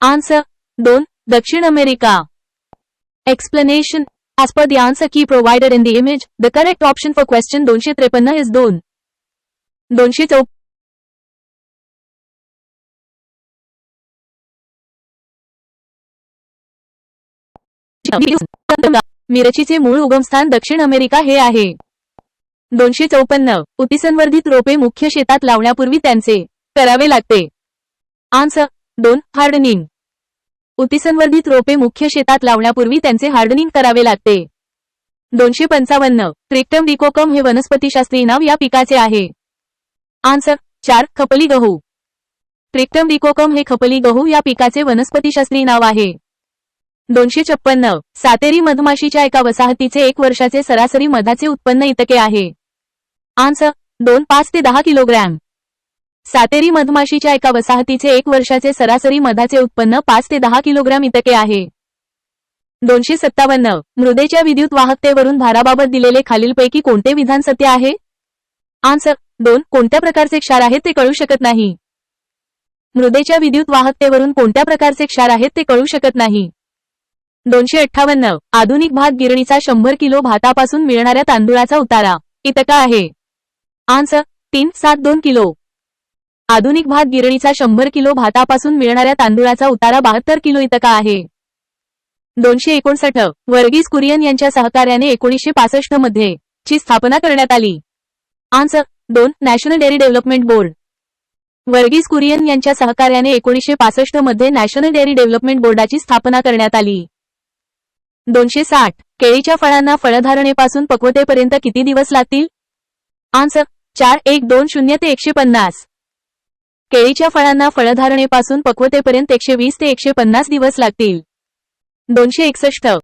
Answer 2. Dakshin America. Explanation. As per the answer key provided in the image, the correct option for question 253 is 2. 254. मिरचीचे मूळ उगमस्थान दक्षिण America हे आहे. 254. उतिसंवर्धित रोपे मुख्य शेतात लावण्यापूर्वी त्यांचे करावे लागते. आन्सर 2. हार्डनिंग. उतिसंवर्धित रोपे मुख्य शेतात लावण्यापूर्वी त्यांचे हार्डनिंग करावे लागते. 255. ट्रिक्टम डिकोकम हे वनस्पतीशास्त्रीय नाव या पिकाचे आहे. आन्सर 4. खपली गहू. ट्रिक्टम डिकोकम हे खपली गहू या पिकाचे वनस्पतीशास्त्रीय नाव आहे. 256. सातेरी मधमाशीच्या एका वसाहतीचे 1 वर्षाचे सरासरी मधाचे उत्पन्न इतके आहे. आन्सर 2. 5 ते 10 किलोग्रॅम. सातेरी मधमाशीच्या एका वसाहतीचे 1 वर्षाचे सरासरी मधाचे उत्पन्न 5 ते 10 किलोग्रॅम इतके आहे. 257. मृदेच्या विद्युत वाहकतेवरून भाराबाबत दिलेले खालीलपैकी कोणते विधान सत्य आहे? आन्सर 2. कोणत्या प्रकारचे क्षार आहेत ते कळू शकत नाही. मृदेच्या विद्युत वाहकतेवरून कोणत्या प्रकारचे क्षार आहेत ते कळू शकत नाही. 258. आधुनिक भात गिरणीचा 100 किलो भातापासून मिळणाऱ्या तांदूळाचा उतारा इतका आहे. आन्सर 3. 7.2 किलो. आधुनिक भात गिरणीचा 100 किलो भातापासून मिळणाऱ्या तांदूळाचा उतारा 72 किलो इतका आहे. 259. वर्गीस कुरियन यांच्या सहकार्याने 1965 मध्ये ची स्थापना करण्यात आली. Answer 2. National dairy development board. Varghese Kurien यांच्या सहकार्याने 1965 मध्ये नॅशनल डेअरी डेव्हलपमेंट बोर्डाची स्थापना करण्यात आली. 260. केळीच्या फळांना फळधारणेपासून पक्वतेपर्यंत किती दिवस लागतील? आन्सर 4. 120 ते 150. केळीच्या फळांना फळधारणेपासून पक्वतेपर्यंत 120 ते 150 दिवस लागतील. 261.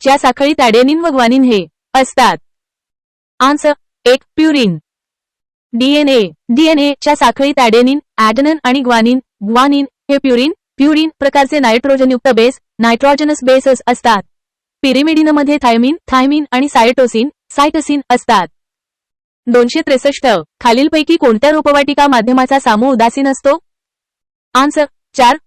च्या साखळीत ॲडेनिन व ग्वानिन हे असतात. आन्सर 1. प्युरिन. डीएनए च्या साखळीत ॲडेनिन, ॲडेनन आणि ग्वानिन हे प्युरिन प्रकारचे नायट्रोजनयुक्त बेस, नायट्रोजनस बेस असतात. पिरिमिडिनमध्ये थायमिन आणि सायटोसिन असतात. 263. खालीलपैकी कोणत्या रोपवाटिका माध्यमाचा सामू उदासीन असतो? आन्सर 4.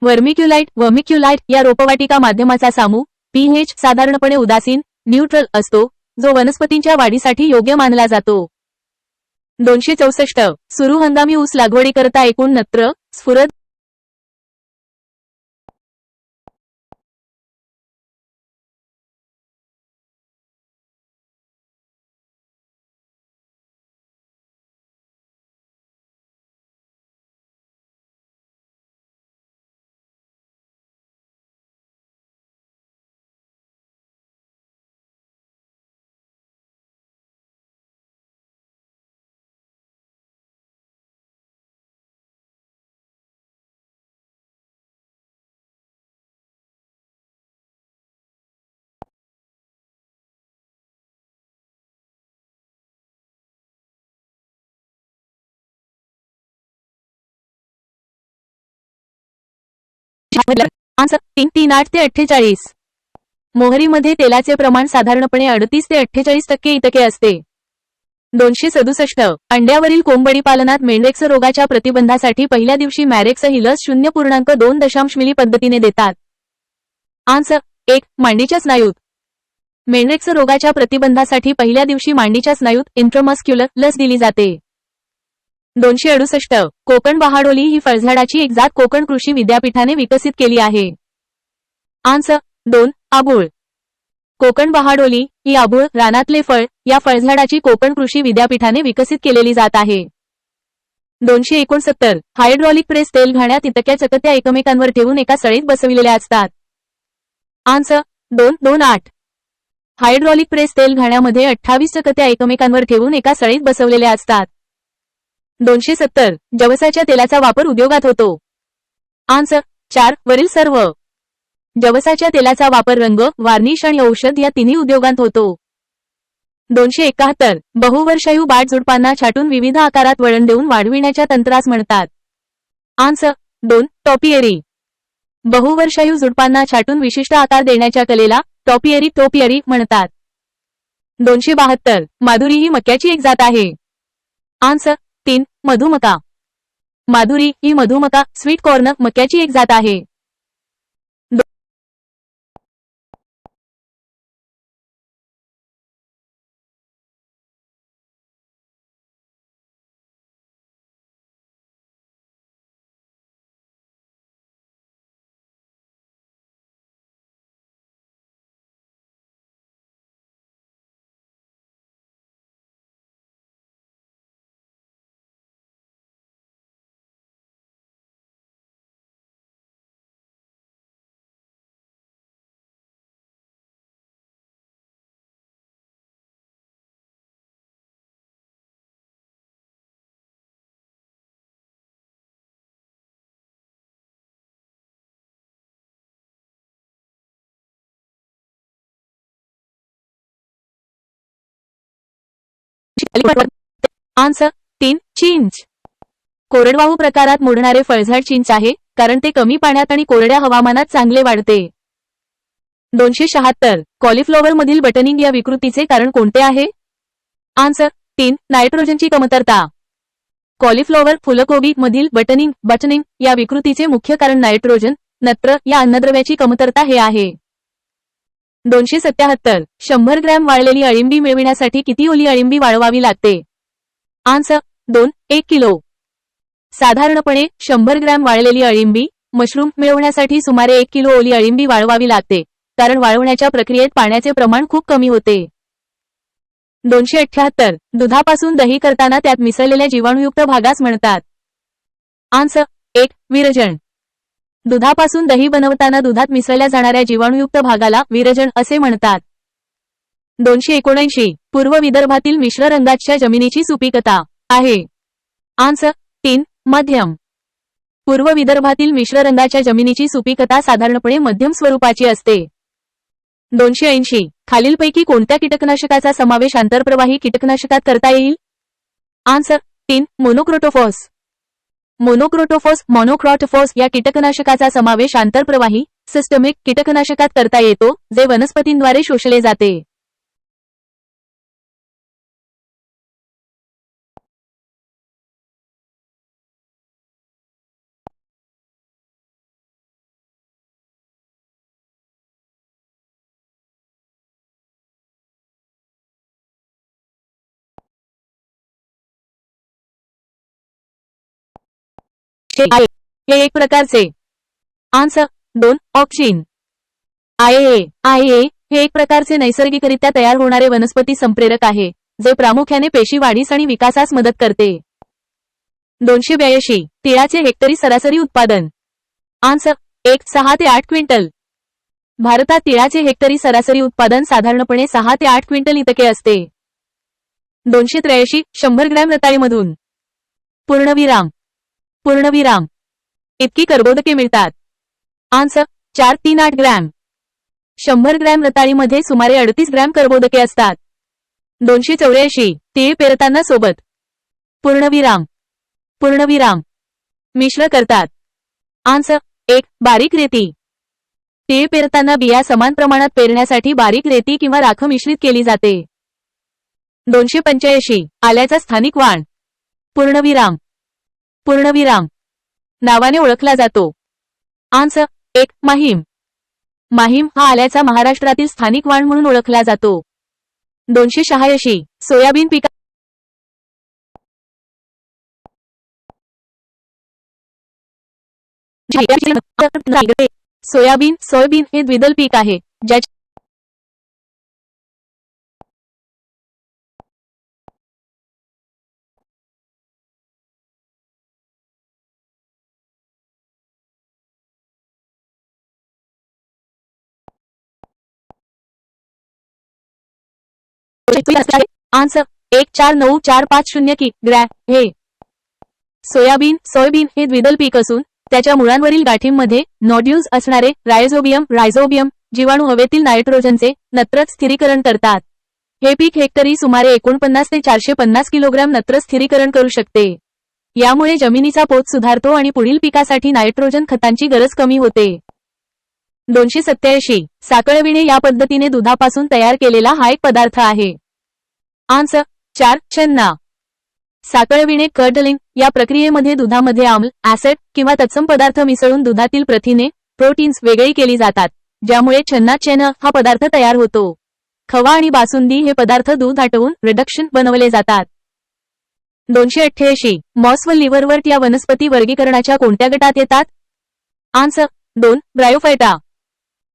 वर्मिक्युलाइट या रोपवाटिका माध्यमाचा सामू pH साधारणपणे उदासीन न्यूट्रल असतो, जो वनस्पतींच्या वाढीसाठी योग्य मानला जातो. 264. सुरू हंगामी ऊस लागवडीकरता एकूण नत्र, स्फुरद आन्सर 338 ते 48. मोहरीमध्ये तेलाचे प्रमाण साधारणपणे 38 ते 48% इतके असते. 267. अंड्यावरील कोंबडी पालनात मेंढेक्स रोगाच्या प्रतिबंधासाठी पहिल्या दिवशी मॅरेक्स ही लस 0.2 मिली पद्धतीने देतात. आन्सर 1. मांडीच्या स्नायूत. मेंढेक्स रोगाच्या प्रतिबंधासाठी पहिल्या दिवशी मांडीच्या स्नायूत इंट्रामस्क्युलर लस दिली जाते. 268. कोकण बहाडोली ही फळझाडाची एक जात कोकण कृषी विद्यापीठाने विकसित केली आहे. आन्सर 2. आबूळ. कोकण बहाडोली ही आबूळ रानातले फळ या फळझाडाची कोकण कृषी विद्यापीठाने विकसित केलेली जात आहे. 269. हायड्रॉलिक प्रेस तेल घाण्यात इतक्या चकत्या एकमेकांवर ठेवून एका सळीत बसविलेल्या असतात. आन्सर 2. 28. हायड्रॉलिक प्रेस तेल घाण्यामध्ये 28 चकत्या एकमेकांवर ठेवून एका सळीत बसवलेल्या असतात. 270 जवसाच्या तेलाचा वापर उद्योगात होतो. आन्सर 4 वरील सर्व. जवसाच्या तेलाचा वापर रंग, वार्निश आणि औषध या तिन्ही उद्योगांत होतो. 271 बहुवर्षायू बाळ झुडपांना छाटून विविध आकारात वळण देऊन वाढविण्याच्या तंत्रास म्हणतात. आन्सर 2 टॉपियरी. बहुवर्षायू झुडपांना छाटून विशिष्ट आकार देण्याच्या कलेला टॉपियरी म्हणतात. 272 माधुरी ही मक्याची एक जात आहे. आन्सर 3 मधुमका. माधुरी ही मधुमका स्वीट कॉर्न मक्याची एक जात आहे. आन्सर 3 चिंच. कोरडवाहू प्रकारात मोडणारे फळझाड चिंच आहे, कारण ते कमी पाण्यात आणि कोरड्या हवामानात चांगले वाढते. 276 कॉलीफ्लॉवर मधील बटनिंग या विकृतीचे कारण कोणते आहे? आन्सर 3 नायट्रोजनची कमतरता. कॉलीफ्लॉवर फुलकोबी मधील बटनिंग या विकृतीचे मुख्य कारण नायट्रोजन, नत्र या अन्नद्रव्याची कमतरता हे आहे. 277 100 ग्रॅम वाळलेली अळिंबी मिळविण्यासाठी किती ओली अळिंबी वाळवावी लागते? Answer 2 1 kilo. साधारणपणे 100 ग्रॅम वाळलेली अळिंबी मशरूम मिळवण्यासाठी सुमारे 1 किलो ओली अळिंबी वाळवावी लागते, कारण वाळवण्याच्या प्रक्रियेत पाण्याचे प्रमाण खूप कमी होते. 278 दुधापासून दही करताना त्यात मिसळलेल्या जीवाणुयुक्त भागास म्हणतात. आन्सर 1 विरजण. दुधापासून दही बनवताना दुधात मिसळल्या जाणाऱ्या जीवाणुयुक्त भागाला विरजण असे म्हणतात. 279 पूर्व विदर्भातील मिश्र रंगाच्या जमिनीची सुपीकता आहे. आन्सर 3 मध्यम. पूर्व विदर्भातील मिश्र रंगाच्या जमिनीची सुपीकता साधारणपणे मध्यम स्वरूपाची असते. 280 खालीलपैकी कोणत्या कीटकनाशकाचा समावेश आंतरप्रवाही कीटकनाशकात करता येईल? Answer 3 monocrotophos. मोनोक्रोटोफॉस या कीटकनाशकाचा समावेश आंतरप्रवाही सिस्टमिक कीटकनाशकात करता येतो, जे वनस्पतींद्वारे शोषले जाते. हे एक प्रकारचे. Answer 2 auxin. आहे हे एक प्रकारचे नैसर्गिकरित्या तयार होणारे वनस्पती संप्रेरक आहे, जे प्रामुख्याने पेशी वाढीस आणि विकासास मदत करते. 282 तिळाचे हेक्टरी सरासरी उत्पादन. आन्सर 1 6 ते 8 क्विंटल. भारतात तिळाचे हेक्टरी सरासरी उत्पादन साधारणपणे 6 ते 8 क्विंटल इतके असते. 283 100 ग्रॅम रताळीमधून पूर्णविराम इतकी कर्बोदके मिळतात. Answer 438 gram. 100 ग्रॅम रताळीमध्ये सुमारे 38 ग्रॅम कर्बोदके असतात. 284 तीळ पेरताना सोबत पूर्णविराम मिश्र करतात. आन्सर 1 बारीक रेती. तीळ पेरताना बिया समान प्रमाणात पेरण्यासाठी बारीक रेती किंवा राख मिश्रित केली जाते. 285 आल्याचा स्थानिक वाण पूर्णविराम नावाने ओळखला जातो. आन्सर 1 माहीम हा आल्याचा महाराष्ट्रातील स्थानिक वाण म्हणून ओळखला जातो. 286 सोयाबीन पिका सोयाबीन हे द्विदल पीक आहे, ज्याच्या आन्सर 149450 ग्रॅम हे सोयाबीन हे द्विदल पीक असून त्याच्या मुळांवरील गाठींमध्ये नॉड्यूल्स असणारे रायझोबियम जीवाणू हवेतील नायट्रोजनचे नत्र स्थिरीकरण करतात. हे पीक हेक्टरी सुमारे 49 ते 450 किलोग्रॅम नत्र स्थिरीकरण करू शकते. यामुळे जमिनीचा पोत सुधारतो आणि पुढील पिकासाठी नायट्रोजन खतांची गरज कमी होते. 287 साकळविणे या पद्धतीने दुधापासून तयार केलेला हा एक पदार्थ आहे. आन्सर 4 छन्ना. साकळविणे कर्डलिंग या प्रक्रियेमध्ये दुधामध्ये आम्ल ऍसिड किंवा तत्सम पदार्थ मिसळून दुधातील प्रथिने प्रोटीन्स वेगळी केली जातात, ज्यामुळे छन्ना हा पदार्थ तयार होतो. खवा आणि बासुंदी हे पदार्थ दूध आटवून रिडक्शन बनवले जातात. 288 मॉस व लिव्हरवर्ट या वनस्पती वर्गीकरणाच्या कोणत्या गटात येतात? Answer 2 Bryophyta.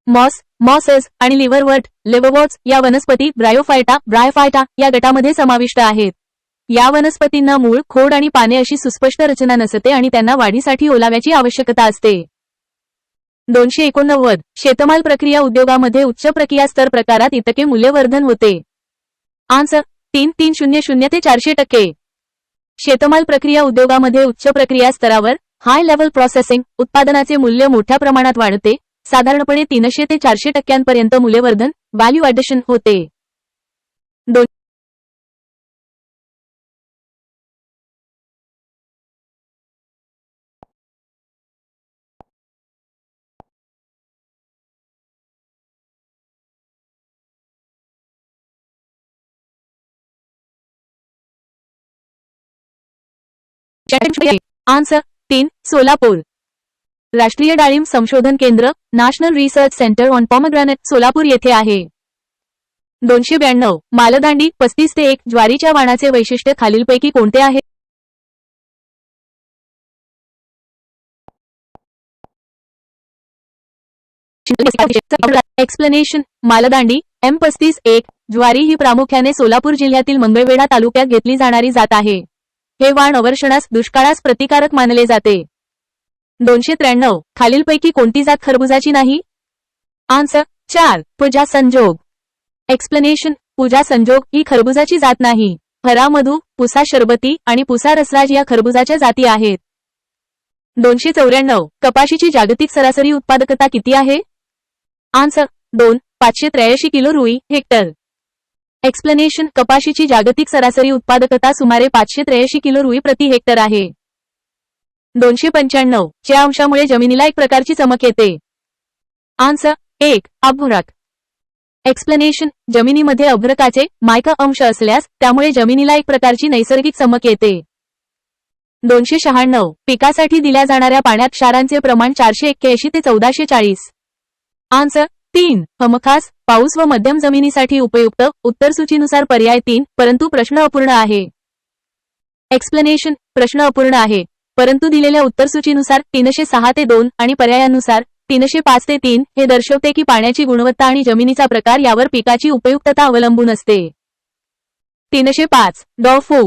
मॉसेस आणि लिव्हरवर्ट्स या वनस्पती ब्रायोफायटा या गटामध्ये समाविष्ट आहेत. या वनस्पतींना मूळ, खोड आणि पाने अशी सुस्पष्ट रचना नसते आणि त्यांना वाढीसाठी ओलाव्याची आवश्यकता असते. 289 शेतमाल प्रक्रिया उद्योगामध्ये उच्च प्रक्रिया स्तर प्रकारात इतके मूल्यवर्धन होते. आन्सर 300 ते 400%. शेतमाल प्रक्रिया उद्योगामध्ये उच्च प्रक्रिया स्तरावर हाय लेव्हल प्रोसेसिंग उत्पादनाचे मूल्य मोठ्या प्रमाणात वाढते. साधारणपणे 300 ते 400% मूल्यवर्धन व्हॅल्यू ॲडिशन होते. आन्सर 3 सोलापूर. राष्ट्रीय डाळिंब संशोधन केंद्र national research centre on pomegranate Solapur येथे आहे. 292 मालदांडी 35 ते 1 ज्वारीच्या वाणाचे वैशिष्ट्य खालीलपैकी कोणते आहे? एक्सप्लेनेशन मालदांडी M35-1 ज्वारी ही प्रामुख्याने सोलापूर जिल्ह्यातील मंगळवेढा तालुक्यात घेतली जाणारी जात आहे. हे वाण अवर्षणास दुष्काळास प्रतिकारक मानले जाते. 293 खालीलपैकी कोणती जात खरबुजाची नाही? आन्सर 4 पूजा संजोग. एक्सप्लेनेशन पूजा संजोग ही खरबुजाची जात नाही. हरा मधु, पुसा शरबती आणि पुसा रसराज या खरबुजाच्या जाती आहेत. 294 कपाशीची जागतिक सरासरी उत्पादकता किती आहे? आन्सर 2 583 किलो रुई हेक्टर. एक्सप्लेनेशन कपाशीची जागतिक सरासरी उत्पादकता सुमारे 583 किलो रुई प्रति हेक्टर आहे. 295 च्या अंशामुळे जमिनीला एक प्रकारची चमक येते. आन्सर 1 अभ्रक. एक्सप्लेनेशन जमिनीमध्ये अभ्रकाचे मायका अंश असल्यास त्यामुळे जमिनीला एक प्रकारची नैसर्गिक चमक येते. 296 पिकासाठी दिल्या जाणाऱ्या पाण्यात क्षारांचे प्रमाण 481 ते 1440. आन्सर 3 हमखास पाऊस व मध्यम जमिनीसाठी उपयुक्त उत्तर सूचीनुसार पर्याय 3 परंतु प्रश्न अपूर्ण आहे. एक्सप्लेनेशन प्रश्न अपूर्ण आहे परंतु दिलेल्या उत्तरसूचीनुसार 306 ते 2 आणि पर्यायानुसार 305 ते 3 हे दर्शवते की पाण्याची गुणवत्ता आणि जमिनीचा प्रकार यावर पिकाची उपयुक्तता अवलंबून असते. 305 डॉफू.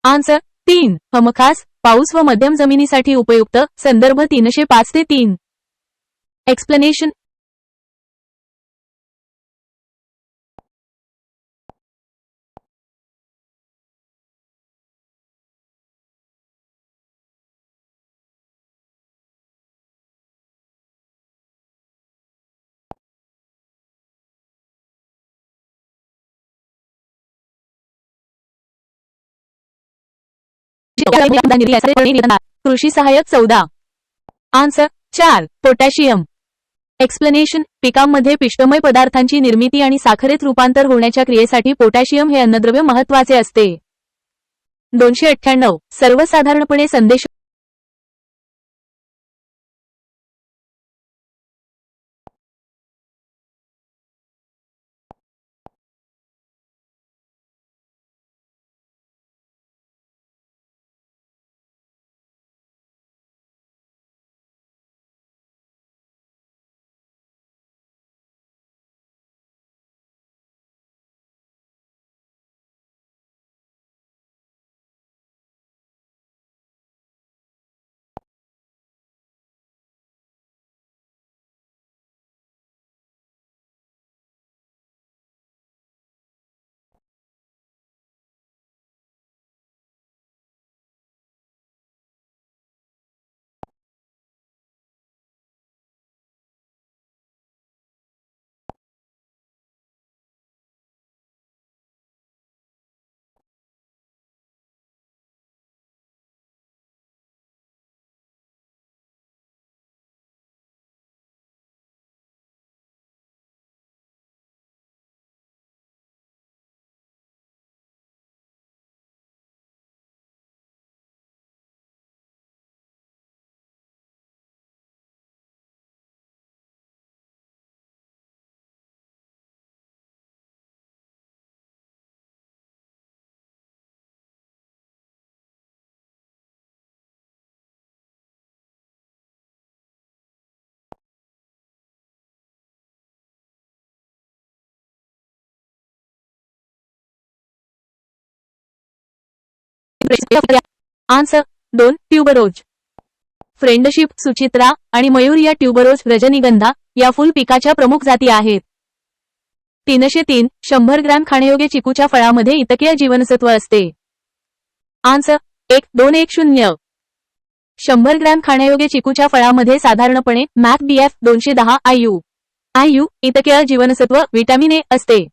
आन्सर 3 हमखास पाऊस व मध्यम जमिनीसाठी उपयुक्त संदर्भ 305 ते 3. एक्सप्लेनेशन कृषी सहाय्यक 14. Answer 4 potassium. एक्सप्लेनेशन पिकांमध्ये पिष्टमय पदार्थांची निर्मिती आणि साखरेत रूपांतर होण्याच्या क्रियेसाठी पोटॅशियम हे अन्नद्रव्य महत्वाचे असते. 298 सर्वसाधारणपणे संदेश आन्सर 2 ट्यूबरोज. फ्रेंडशिप, सुचित्रा आणि मयूर या ट्यूबरोज रजनीगंधा या फुल पिकाच्या प्रमुख जाती आहेत. 303 100 ग्रॅम खाण्यायोग्य चिकूच्या फळामध्ये इतके जीवनसत्व असते. आन्सर 1210. 100 ग्रॅम खाण्यायोग्य चिकूच्या फळामध्ये साधारणपणे मॅक BF 210 IU इतके जीवनसत्व व्हिटॅमिन ए असते.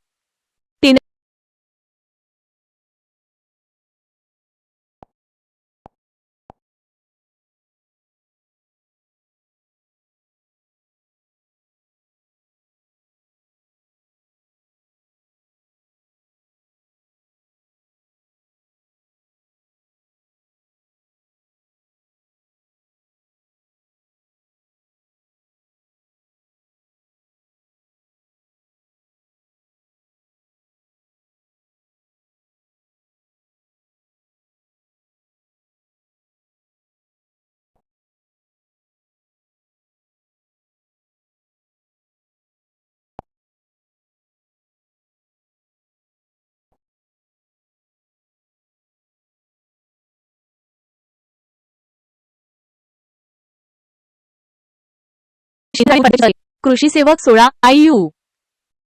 कृषी सेवक 16 IU.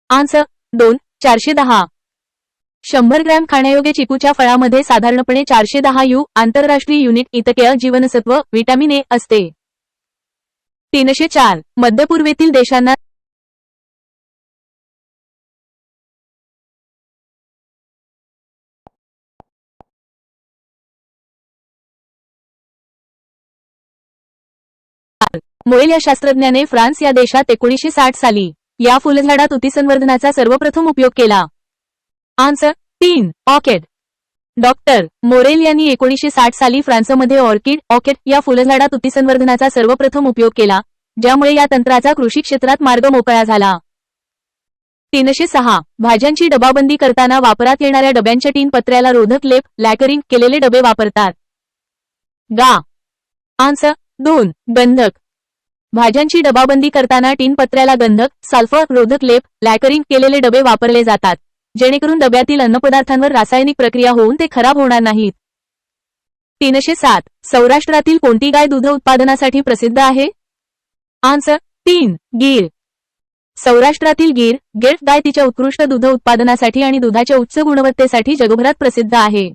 आन्सर 2 410. 100 ग्रॅम खाण्यायोग्य चिकूच्या फळामध्ये साधारणपणे 410 U आंतरराष्ट्रीय युनिट इतके जीवनसत्व व्हिटॅमिन ए असते. 304 मध्य पूर्वेतील देशांना मोएल या शास्त्रज्ञाने फ्रान्स या देशात 1960 साली या फुलझाडात उतीसंवर्धनाचा सर्वप्रथम उपयोग केला. Answer 3 orchid. डॉक्टर मोरेल यांनी 1960 साली फ्रान्समध्ये ऑर्किड या फुलझाडात उतीसंवर्धनाचा सर्वप्रथम उपयोग केला, ज्यामुळे या तंत्राचा कृषी क्षेत्रात मार्ग मोकळा झाला. 306 भाज्यांची डबाबंदी करताना वापरात येणाऱ्या डब्यांच्या टीन पत्र्याला रोधक लेप लॅकरिंग केलेले डबे वापरतात. गा. आन्सर 2 गंधक. भाज्यांची डबाबंदी करताना टीन पत्र्याला गंधक, सल्फर रोधक लेप लॅकरिंग केलेले डबे वापरले जातात, जेणेकरून डब्यातील अन्नपदार्थांवर रासायनिक प्रक्रिया होऊन ते खराब होणार नाहीत. 307 सौराष्ट्रातील कोणती गाय दूध उत्पादनासाठी प्रसिद्ध आहे? आन्सर 3 गीर. सौराष्ट्रातील गीर गाय तिच्या उत्कृष्ट दूध उत्पादनासाठी आणि दुधाच्या उच्च गुणवत्तेसाठी जगभरात प्रसिद्ध आहे.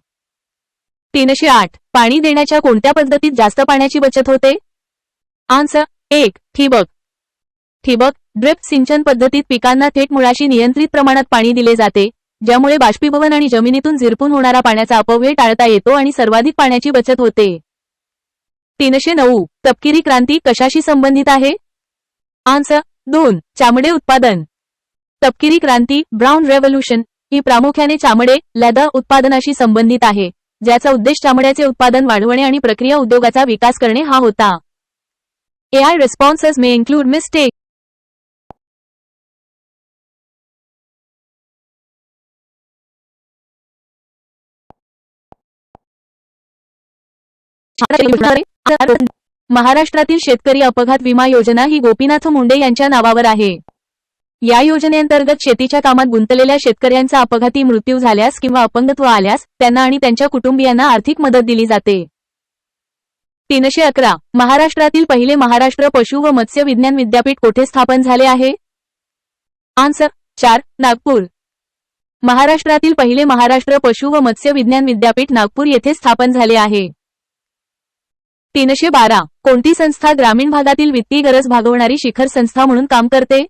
308 पाणी देण्याच्या कोणत्या पद्धतीत जास्त पाण्याची बचत होते? आन्सर 1 ठिबक ड्रिप सिंचन पद्धतीत पिकांना थेट मुळाशी नियंत्रित प्रमाणात पाणी दिले जाते, ज्यामुळे बाष्पीभवन आणि जमिनीतून झिरपून होणारा पाण्याचा अपव्यय टाळता येतो आणि सर्वाधिक पाण्याची बचत होते. 309 तपकिरी क्रांती कशाशी संबंधित आहे? आन्सर 2 चामडे उत्पादन. तपकिरी क्रांती ब्राऊन रेव्होल्यूशन ही प्रामुख्याने चामडे लेदर उत्पादनाशी संबंधित आहे, ज्याचा उद्देश चामड्याचे उत्पादन वाढवणे आणि प्रक्रिया उद्योगाचा विकास करणे हा होता. AI responses may include mistake. महाराष्ट्रातील शेतकरी अपघात विमा योजना ही गोपीनाथ मुंडे यांच्या नावावर आहे. या योजनेअंतर्गत शेतीच्या कामात गुंतलेल्या शेतकऱ्यांचा अपघाती मृत्यू झाल्यास किंवा अपंगत्व आल्यास त्यांना आणि त्यांच्या कुटुंबियांना आर्थिक मदत दिली जाते. 311 महाराष्ट्रातील पहिले महाराष्ट्र पशु व मत्स्य विज्ञान विद्यापीठ कोठे स्थापन झाले आहे? आन्सर 4 नागपूर. महाराष्ट्रातील पहिले महाराष्ट्र पशु व मत्स्य विज्ञान विद्यापीठ नागपूर येथे स्थापन झाले आहे. 312 कोणती संस्था ग्रामीण भागातील वित्तीय गरज भागवणारी शिखर संस्था म्हणून काम करते?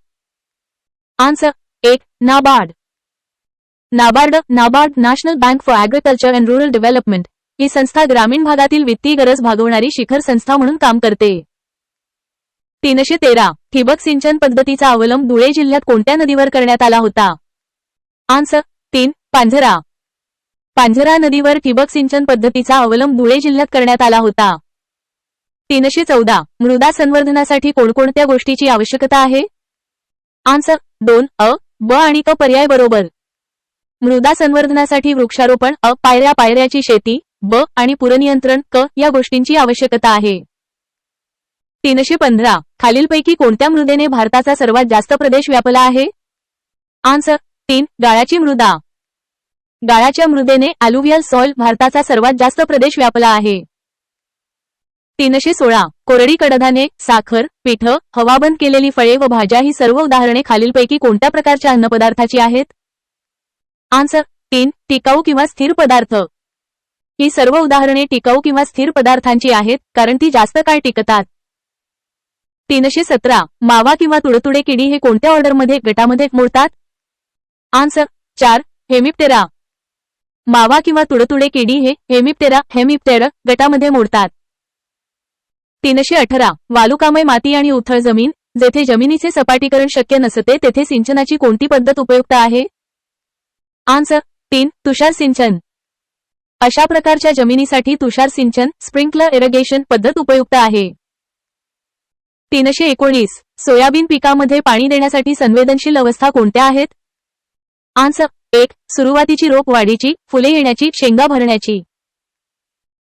Answer 1 NABARD. NABARD national bank for agriculture and rural development ही संस्था ग्रामीण भागातील वित्तीय गरज भागवणारी शिखर संस्था म्हणून काम करते. 313 ठिबक सिंचन पद्धतीचा अवलंब धुळे जिल्ह्यात कोणत्या नदीवर करण्यात आला होता? आन्सर 3 पांझरा. पांझरा नदीवर ठिबक सिंचन पद्धतीचा अवलंब धुळे जिल्ह्यात करण्यात आला होता. 314 मृदा संवर्धनासाठी कोणकोणत्या गोष्टीची आवश्यकता आहे? आन्सर 2 ब आणि क पर्याय बरोबर. मृदा संवर्धनासाठी वृक्षारोपण पायऱ्याची शेती ब आणि पुरनियंत्रण क या गोष्टींची आवश्यकता आहे. 315 खालीलपैकी कोणत्या मृदेने भारताचा सर्वात जास्त प्रदेश व्यापला आहे? आन्सर 3 गाळाची मृदा. गाळाच्या मृदेने ॲल्युव्हियल सॉइल भारताचा सर्वात जास्त प्रदेश व्यापला आहे. 316 कोरडी कडधान्ये, साखर, पीठ, हवाबंद केलेली फळे व भाज्या ही सर्व उदाहरणे खालीलपैकी कोणत्या प्रकारच्या अन्नपदार्थाची आहेत? आन्सर 3 टिकाऊ किंवा स्थिर पदार्थ. ही सर्व उदाहरणे टिकाऊ किंवा स्थिर पदार्थांची आहेत कारण ती जास्त काळ टिकतात. 317 मावा किंवा तुडतुडे किडी हे कोणत्या ऑर्डरमध्ये गटामध्ये मोडतात? Answer 4 Hemiptera. मावा किंवा तुडतुडे किडी हे हेमिप्टेरा गटामध्ये मोडतात. 318 वालुकामय माती आणि उथळ जमीन, जेथे जमिनीचे सपाटीकरण शक्य नसते तेथे सिंचनाची कोणती पद्धत उपयुक्त आहे? आन्सर 3 तुषार सिंचन. अशा प्रकारच्या जमिनीसाठी तुषार सिंचन स्प्रिंकलर इरिगेशन पद्धत उपयुक्त आहे. 319 सोयाबीन पिकामध्ये पाणी देण्यासाठी संवेदनशील अवस्था कोणत्या आहेत? आन्सर 1 सुरुवातीची रोप वाढीची, फुले येण्याची, शेंगा भरण्याची.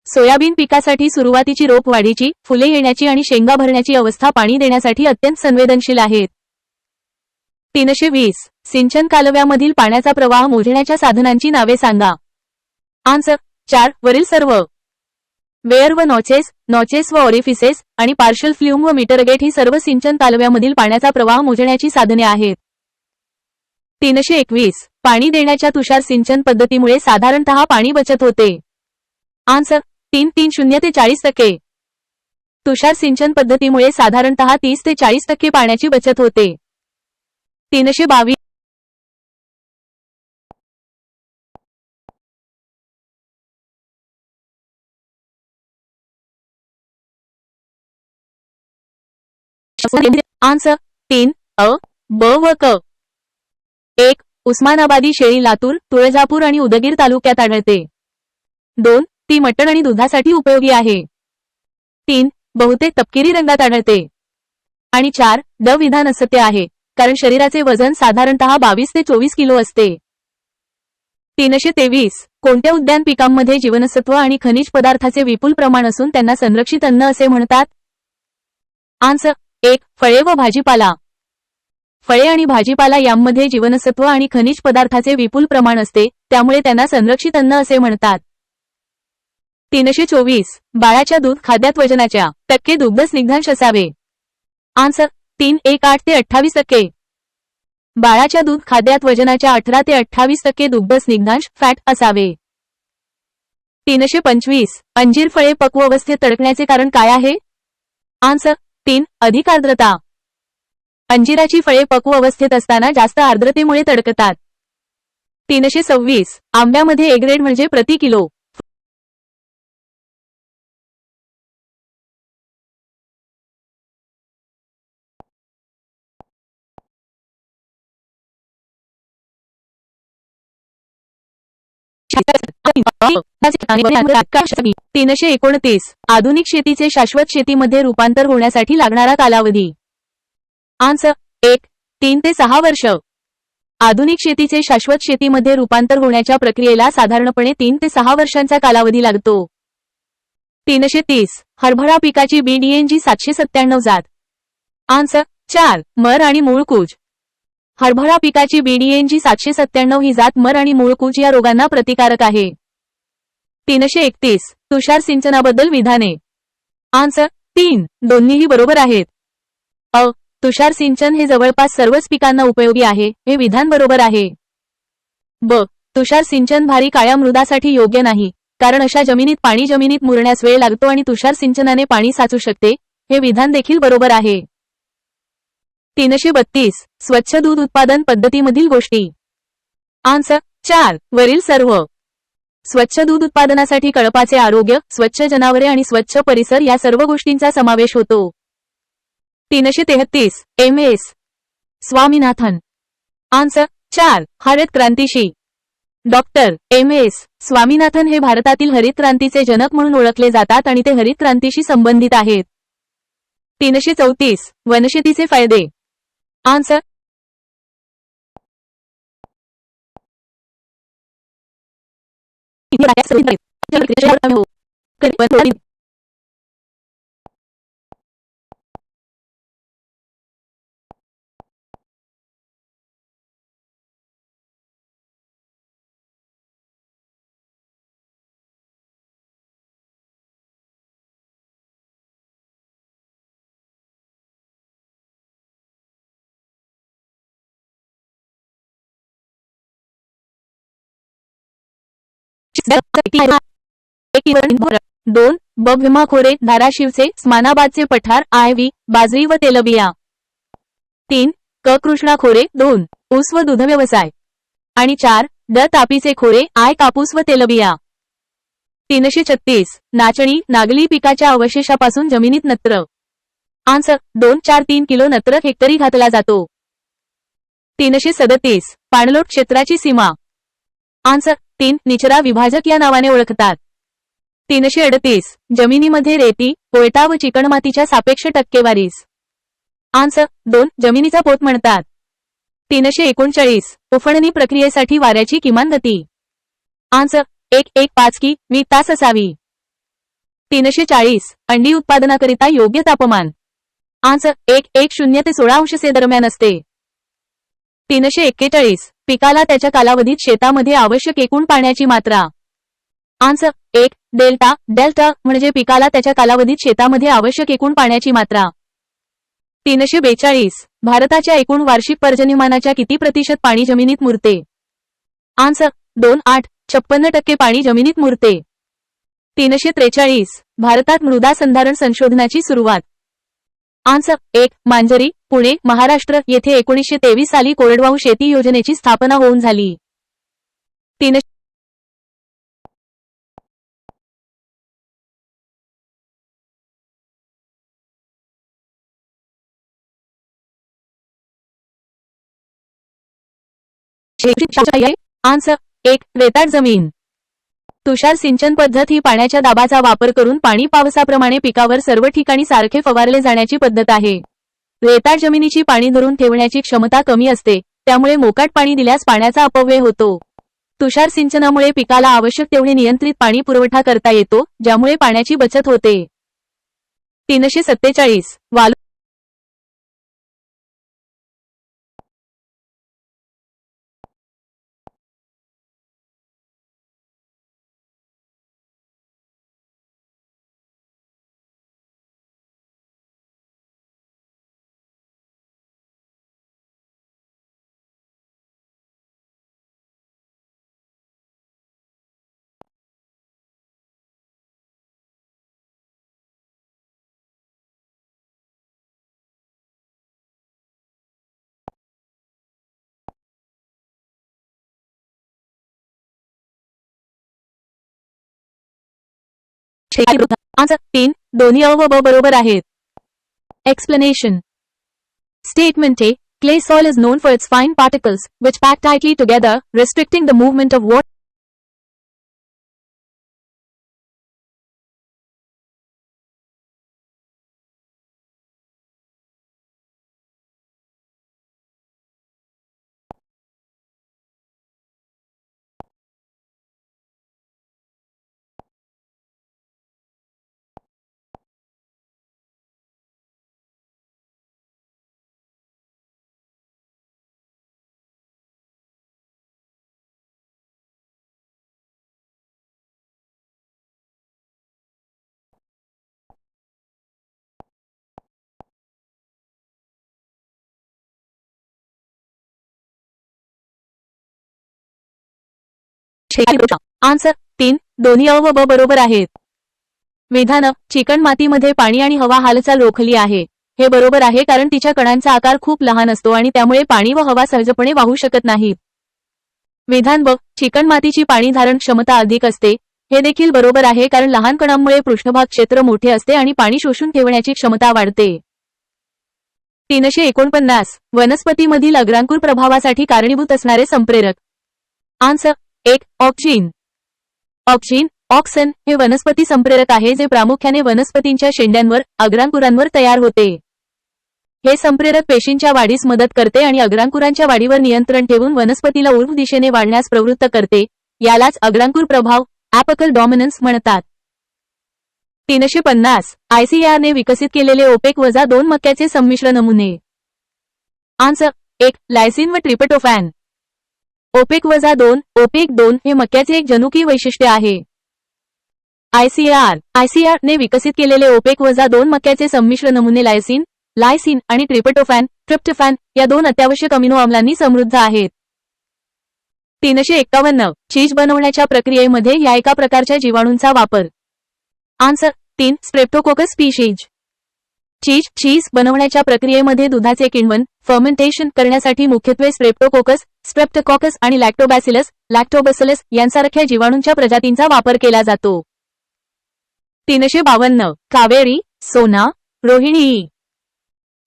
सोयाबीन पिकासाठी सुरुवातीची रोप वाढीची, फुले येण्याची आणि शेंगा भरण्याची अवस्था पाणी देण्यासाठी अत्यंत संवेदनशील आहेत. 320 सिंचन कालव्यामधील पाण्याचा प्रवाह मोजण्याच्या साधनांची नावे सांगा. आन्सर 4 वरील सर्व. वेअर व नॉचेस व ऑरिफिसेस आणि पार्शल फ्ल्यूम व मीटरगेट ही सर्व सिंचन कालव्यामधील पाण्याचा प्रवाह मोजण्याची साधने आहेत. 321 पाणी देण्याच्या तुषार सिंचन पद्धतीमुळे साधारणतः पाणी बचत होते. आन्सर 3 ते 40%. तुषार सिंचन पद्धतीमुळे साधारणतः 30 ते 40% पाण्याची बचत होते. 322 आन्सर 3 अ, ब व क. 1 उस्मानाबादी शेळी लातूर, तुळजापूर आणि उदगीर तालुक्यात आढळते. 2 ती मटण आणि दुधासाठी उपयोगी आहे. 3 बहुतेक तपकिरी रंगात आढळते. आणि 4 ड विधान असत्य आहे कारण शरीराचे वजन साधारणतः 22 ते 24 किलो असते. 323 कोणत्या उद्यान पिकांमध्ये जीवनसत्व आणि खनिज पदार्थाचे विपुल प्रमाण असून त्यांना संरक्षित अन्न असे म्हणतात? आन्सर 1 फळे व भाजीपाला. फळे आणि भाजीपाला यांमध्ये जीवनसत्व आणि खनिज पदार्थाचे विपुल प्रमाण असते, त्यामुळे त्यांना संरक्षित अन्न असे म्हणतात. 324 बाळाच्या दूध खाद्यात वजनाच्या टक्के दुग्ध स्निग्धांश असावे. आन्सर 3 8 ते 28%. बाळाच्या दूध खाद्यात वजनाच्या 18 ते 28% दुग्ध स्निग्धांश फॅट असावे. 325 अंजीर फळे पक्व अवस्थेत तडकण्याचे कारण काय आहे? आन्सर 3 अधिक आर्द्रता. अंजिराची फळे पक्व अवस्थेत असताना जास्त आर्द्रतेमुळे तडकतात. 326 आंब्यामध्ये ए ग्रेड म्हणजे प्रति किलो .329 आधुनिक शेतीचे शाश्वत शेतीमध्ये रूपांतर होण्यासाठी लागणारा कालावधी. आन्सर 1 3 ते 6 वर्ष. आधुनिक शेतीचे शाश्वत शेतीमध्ये रूपांतर होण्याच्या प्रक्रियेला साधारणपणे 3 ते 6 वर्षांचा कालावधी लागतो. 330 हरभरा पिकाची BDNG 797 जात. आन्सर 4 मर आणि मूळकूज. हरभरा पिकाची BDNG 797 ही जात मर आणि मूळकूज या रोगांना प्रतिकारक आहे. 331 तुषार सिंचनाबद्दल विधाने. आन्सर 3 दोन्हीही बरोबर आहेत. अ तुषार सिंचन हे जवळपास सर्वच पिकांना उपयोगी आहे, हे विधान बरोबर आहे. ब तुषार सिंचन भारी काळ्या मृदासाठी योग्य नाही, कारण अशा जमिनीत पाणी जमिनीत मुरण्यास वेळ लागतो आणि तुषार सिंचनाने पाणी साचू शकते, हे विधान देखील बरोबर आहे. 332 स्वच्छ दूध उत्पादन पद्धतीमधील गोष्टी. आन्सर 4 वरील सर्व. स्वच्छ दूध उत्पादनासाठी कळपाचे आरोग्य, स्वच्छ जनावरे आणि स्वच्छ परिसर या सर्व गोष्टींचा समावेश होतो. 333 MS स्वामीनाथन. आन्सर 4 हरित क्रांतीशी. डॉक्टर MS स्वामीनाथन हे भारतातील हरित क्रांतीचे जनक म्हणून ओळखले जातात आणि ते हरित क्रांतीशी संबंधित आहेत. 334 वनशेतीचे फायदे. आन्सर 2 ब भीमाखोरे धाराशिवचे स्मानाबादचे पठार आयव्ही बाजरी व तेलबिया. 3 क कृष्णा खोरे 2 ऊस व दूध व्यवसाय. आणि 4 ड तापीचे खोरे आय कापूस व तेलबिया. 336 नाचणी नागली पिकाच्या अवशेषापासून जमिनीत नत्र. आन्सर 243 किलो नत्र हेक्टरी घातला जातो. 337 पाणलोट क्षेत्राची सीमा. आन्सर 3 निचरा विभाजक या नावाने ओळखतात. 338 जमिनीमध्ये रेती कोयटा व चिकणमातीच्या सापेक्ष टक्केवारीस. आन्सर 2 जमिनीचा पोत म्हणतात. 339 उफणणी प्रक्रियेसाठी वाऱ्याची किमान गती. आन्सर 115 कि.मी तास असावी. 340 अंडी उत्पादनाकरिता योग्य तापमान. आन्सर 110 ते 16 अंश से दरम्यान असते. 341 पिकाला त्याच्या कालावधीत शेतामध्ये आवश्यक एकूण पाण्याची मात्रा. आन्सर 1 डेल्टा म्हणजे पिकाला त्याच्या कालावधीत शेतामध्ये आवश्यक एकूण पाण्याची मात्रा. 342 भारताच्या एकूण वार्षिक पर्जन्यमानाच्या किती प्रतिशत पाणी जमिनीत मुरते. आन्सर 2.8 पाणी जमिनीत मुरते. 343 भारतात मृदा संधारण संशोधनाची सुरुवात. आन्सर 1 मांजरी पुणे महाराष्ट्र येथे 1923 साली कोरडवाहू शेती योजनेची स्थापना होऊन झाली. 3 आन्सर 1 रेताड जमीन. तुषार सिंचन पद्धत ही पाण्याच्या दाबाचा वापर करून पाणी पावसाप्रमाणे पिकावर सर्व ठिकाणी सारखे फवारले जाण्याची पद्धत आहे. रेताड जमिनीची पाणी धरून ठेवण्याची क्षमता कमी असते, त्यामुळे मोकाट पाणी दिल्यास पाण्याचा अपव्यय होतो. तुषार सिंचनामुळे पिकाला आवश्यक तेवढे नियंत्रित पाणी पुरवठा करता येतो, ज्यामुळे पाण्याची बचत होते. 347 वालू आन्सर 3 दोन्ही अ व ब बरोबर आहेत. Explanation statement A clay soil is known for its fine particles which pack tightly together, restricting the movement of water. Answer 3 दोन्ही अ व ब बरोबर आहेत. विधान चिकण मातीमध्ये पाणी आणि हवा हालचाल रोखली आहे. हे बरोबर आहे कारण तिच्या कणांचा आकार खूप लहान असतो आणि त्यामुळे पाणी व हवा सहजपणे वाहू शकत नाहीत. विधान ब चिकण मातीची पाणी धारण क्षमता अधिक असते. हे देखील बरोबर आहे कारण लहान कणांमुळे पृष्ठभाग क्षेत्र मोठे असते आणि पाणी शोषून ठेवण्याची क्षमता वाढते. 349 वनस्पतीमधील अग्रांकुर प्रभावासाठी कारणीभूत असणारे संप्रेरक. Answer 1 auxin. ऑक्सन हे वनस्पती संप्रेरक आहे जे प्रामुख्याने वनस्पतींच्या शेंड्यांवर अग्रांकुरांवर तयार होते. हे संप्रेरक पेशींच्या वाढीस मदत करते आणि अग्रांकुरांच्या वाढीवर नियंत्रण ठेवून वनस्पतीला ऊर्ध्व दिशेने वाढण्यास प्रवृत्त करते. यालाच अग्रांकुर प्रभाव ॲपिकल डॉमिनन्स म्हणतात. 350 ICAR ने विकसित केलेले OPEC-2 मक्याचे संमिश्र नमुने. आन्सर 1 लायसिन व ट्रिप्टोफॅन. OPEC-2 हे मक्याचे एक जनुकीय वैशिष्ट्य आहे. ICAR ने विकसित केलेले OPEC-2 मक्याचे संमिश्र नमुने लायसिन आणि ट्रिप्टोफॅन या 2 अत्यावश्यक अमिनो आम्लांनी समृद्ध आहेत. 351 चीज बनवण्याच्या प्रक्रियेमध्ये या एका प्रकारच्या जीवाणूंचा वापर. Answer 3 Streptococcus species. चीज बनवण्याच्या प्रक्रियेमध्ये दुधाचे किण्वन फर्मेंटेशन करण्यासाठी मुख्यत्वे स्ट्रेप्टोकोकस, स्ट्रेप्टोकॉकस आणि लॅक्टोबॅसिलस यांसारख्या जीवाणूंच्या प्रजातींचा वापर केला जातो. 352 कावेरी, सोना, रोहिणी.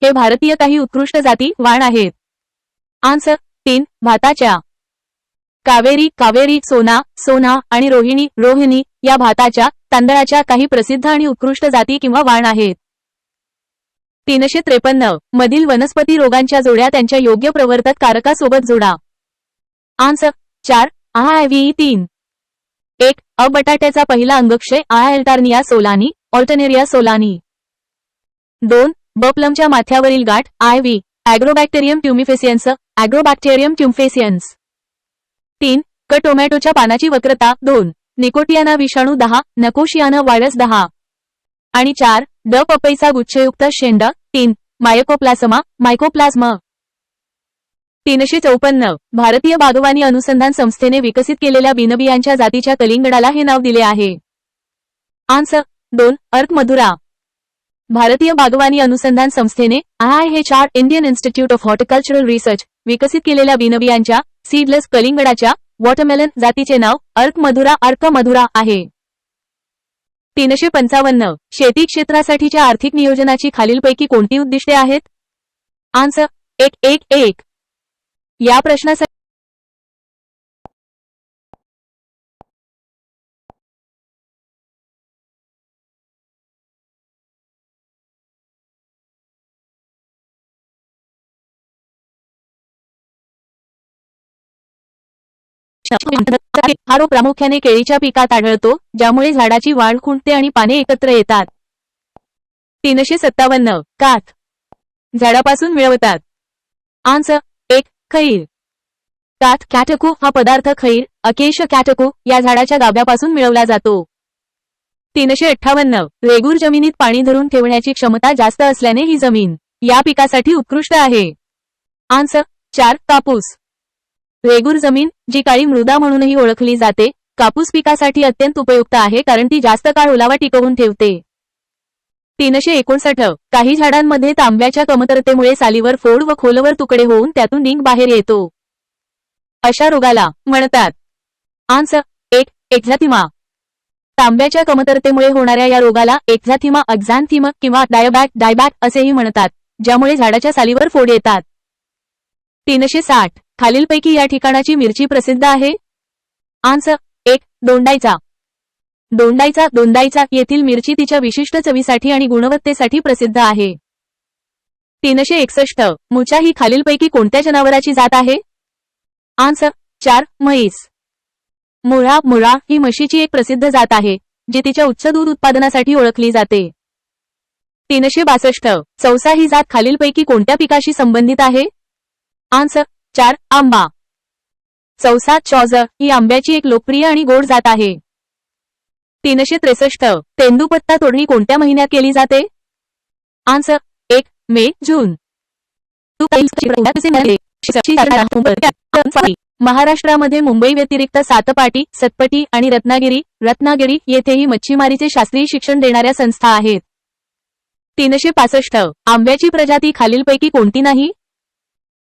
हे भारतीय काही उत्कृष्ट जाती वाण आहेत. आन्सर 3 भाताच्या. कावेरी, सोना आणि रोहिणी या भाताच्या, तांदळाच्या काही प्रसिद्ध आणि उत्कृष्ट जाती किंवा वाण आहेत. 353 मधील वनस्पती रोगांच्या जोड्या त्यांच्या योग्य प्रवर्तक कारकासोबत जोडा. Answer 4 IV3. 1 बटाट्याचा पहिला अंगक्षय अल्टर्निया सोलानी, ऑल्टर्नेरिया सोलानी. 2 प्लमच्या माथ्यावरील गाठ IV ॲग्रोबॅक्टेरियम ट्युम्फेसियन्स. 3 टोमॅटोच्या पानाची वक्रता. 2 निकोटियाना विषाणू 10 नकोशियाना व्हायरस 10. आणि 4 पपईचा गुच्छयुक्त शेंड. 3 मायकोप्लाझ्मा. 354 भारतीय बागवानी अनुसंधान संस्थेने विकसित केलेल्या बिनबियांच्या जातीच्या कलिंगडाला हे नाव दिले आहे. आन्सर 2 अर्क मधुरा. भारतीय बागवानी अनुसंधान संस्थेने IIHR Indian institute of horticultural research विकसित केलेल्या बिनबियांच्या सीडलेस कलिंगडाच्या वॉटरमेलन जातीचे नाव अर्क मधुरा आहे. 355 शेती क्षेत्रासाठीच्या आर्थिक नियोजनाची खालीलपैकी कोणती उद्दिष्टे आहेत? आन्सर 1 या प्रश्नासाठी हा रोग प्रामुख्याने केळीच्या पिकात आढळतो, ज्यामुळे झाडाची वाढ खुंटते आणि पाने एकत्र येतात. 357 काथ झाडापासून मिळवतात. आन्सर 1 खैर. काथ कॅटकू हा पदार्थ खैर अकेश कॅटकू या झाडाच्या गाभ्यापासून मिळवला जातो. 358 रेगूर जमिनीत पाणी धरून ठेवण्याची क्षमता जास्त असल्याने ही जमीन या पिकासाठी उत्कृष्ट आहे. आन्सर 4 कापूस. रेगूर जमीन, जी काळी मृदा म्हणूनही ओळखली जाते, कापूस पिकासाठी अत्यंत उपयुक्त आहे कारण ती जास्त काळ ओलावा टिकवून ठेवते. 359 काही झाडांमध्ये तांब्याच्या कमतरतेमुळे सालीवर फोड व खोलवर तुकडे होऊन त्यातून डिंक बाहेर येतो. अशा रोगाला म्हणतात. आन्सर 1 एक्झॅथिमा. तांब्याच्या कमतरतेमुळे होणाऱ्या या रोगाला एक्झॅन्थिमा किंवा डायबॅक असेही म्हणतात, ज्यामुळे झाडाच्या सालीवर फोड येतात. 360 खालीलपैकी या ठिकाणाची मिरची प्रसिद्ध आहे? आन्सर 1 दोंडाईचा येथील मिरची तिच्या विशिष्ट चवीसाठी आणि गुणवत्तेसाठी प्रसिद्ध आहे. 361 मुचा ही खालीलपैकी कोणत्या जनावराची जात आहे? आन्सर 4 म्हैस. मुळा ही म्हशीची एक प्रसिद्ध जात आहे, जी तिच्या उच्च दूध उत्पादनासाठी ओळखली जाते. 362 चौसा ही जात खालीलपैकी कोणत्या पिकाशी संबंधित आहे? आन्सर 4 आंबा. चौसा ही आंब्याची एक लोकप्रिय आणि गोड जात आहे. 363 तेंदूपत्ता तोडणी कोणत्या महिन्यात केली जाते? आन्सर 1 मे जून. महाराष्ट्रामध्ये मुंबई व्यतिरिक्त सातपाटी, सतपटी आणि रत्नागिरी येथेही मच्छीमारीचे शास्त्रीय शिक्षण देणाऱ्या संस्था आहेत. 365 आंब्याची प्रजाती खालीलपैकी कोणती नाही?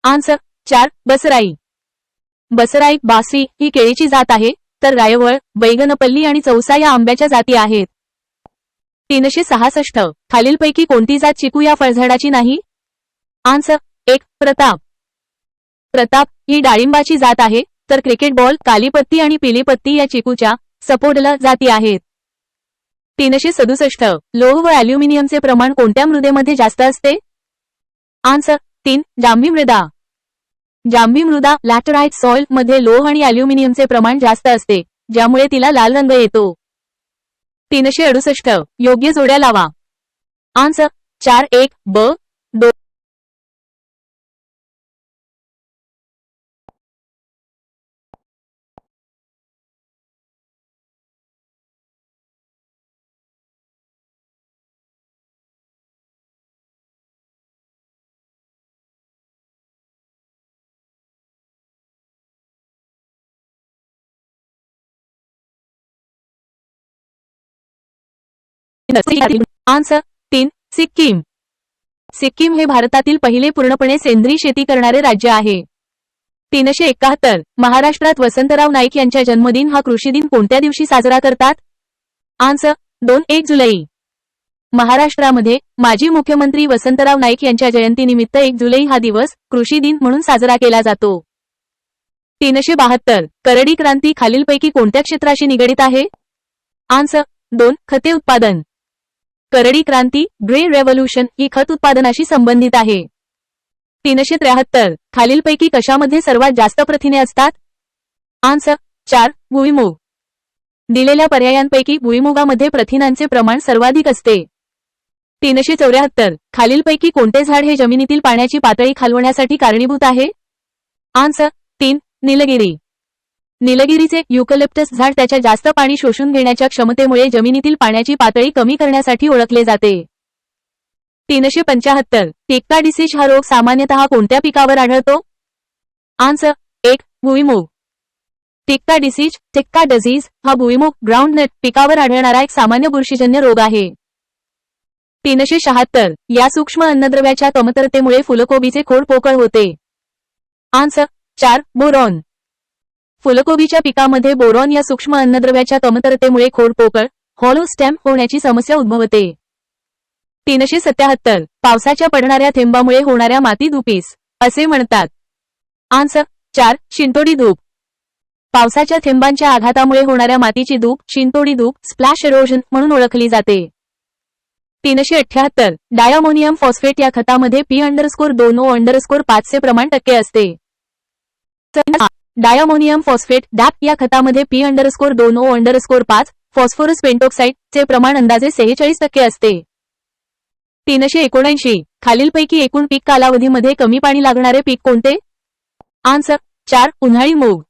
आन्सर 4 बसराई बासरी ही केळीची जात आहे, तर रायवळ, बैगनपल्ली आणि चौसा या आंब्याच्या जाती आहेत. 366 खालीलपैकी कोणती जात चिकू या फळझाडाची नाही? आन्सर 1 प्रताप ही डाळिंबाची जात आहे, तर क्रिकेट बॉल, कालीपत्ती आणि पिलीपत्ती या चिकूच्या सपोडला जाती आहेत. 367 लोह व ॲल्युमिनियमचे प्रमाण कोणत्या मृदेमध्ये जास्त असते? आन्सर 3 जांभी मृदा लॅटराइट सॉइल मध्ये लोह आणि ॲल्युमिनियमचे प्रमाण जास्त असते, ज्यामुळे तिला लाल रंग येतो. 368 योग्य जोड्या लावा. Answer 4 1 2 answer 3 Sikkim. सिक्कीम हे भारतातील पहिले पूर्णपणे सेंद्रिय शेती करणारे राज्य आहे. 371 महाराष्ट्रात वसंतराव नाईक यांचा जन्मदिन हा कृषी दिन कोणत्या दिवशी साजरा करतात? आन्सर 1 जुलै. महाराष्ट्रामध्ये माजी मुख्यमंत्री वसंतराव नाईक यांच्या जयंतीनिमित्त 1 जुलै हा दिवस कृषी दिन म्हणून साजरा केला जातो. 372 करडी क्रांती खालीलपैकी कोणत्या क्षेत्राशी निगडित आहे? आन्सर 2 खते उत्पादन. करडी क्रांती ग्रेन रेव्होल्यूशन ही खत उत्पादनाशी संबंधित आहे. 373 खालीलपैकी कशामध्ये सर्वात जास्त प्रथिने असतात? आन्सर 4 भुईमूग. दिलेल्या पर्यायांपैकी भुईमुगामध्ये प्रथिनांचे प्रमाण सर्वाधिक असते. 374 खालीलपैकी कोणते झाड हे जमिनीतील पाण्याची पातळी खालवण्यासाठी कारणीभूत आहे? आन्सर 3 निलगिरी. निलगिरीचे युकलिप्टस झाड त्याच्या जास्त पाणी शोषून घेण्याच्या क्षमतेमुळे जमिनीतील पाण्याची पातळी कमी करण्यासाठी ओळखले जाते. 375 टिक्का डिसीज हा रोग सामान्यतः कोणत्या पिकावर आढळतो? आन्सर 1 भुईमूग. टिक्का डिसीज टिक्का डिसीज हा भुईमूग ग्राउंडनट पिकावर आढळणारा एक सामान्य बुरशीजन्य रोग आहे. 376 या सूक्ष्म अन्नद्रव्याच्या कमतरतेमुळे फुलकोबीचे खोड पोकळ होते. Answer 4 boron. फुलकोबीच्या पिकामध्ये बोरॉन या सूक्ष्म अन्नद्रव्याच्या कमतरतेमुळे खोड पोकळ हॉलो स्टेम होण्याची समस्या उद्भवते. 377 पावसाच्या पडणाऱ्या थेंबामुळे होणाऱ्या माती धुपीस असे म्हणतात. आन्सर 4 शिंतोडी धूप. पावसाच्या थेंबांच्या आघातामुळे होणाऱ्या मातीची धूप शिंतोडी धूप स्प्लॅश एरोजन म्हणून ओळखली जाते. 378 डायअमोनियम फॉस्फेट या खतामध्ये P_2O_5 चे प्रमाण टक्के असते. डायअमोनियम फॉस्फेट डॅप या खतामध्ये P_2O_5 फॉस्फोरस पेंटॉक्साइड चे प्रमाण अंदाजे 46% असते. 379 खालीलपैकी एकूण पीक कालावधीमध्ये कमी पाणी लागणारे पीक कोणते? आन्सर 4 उन्हाळी मूग.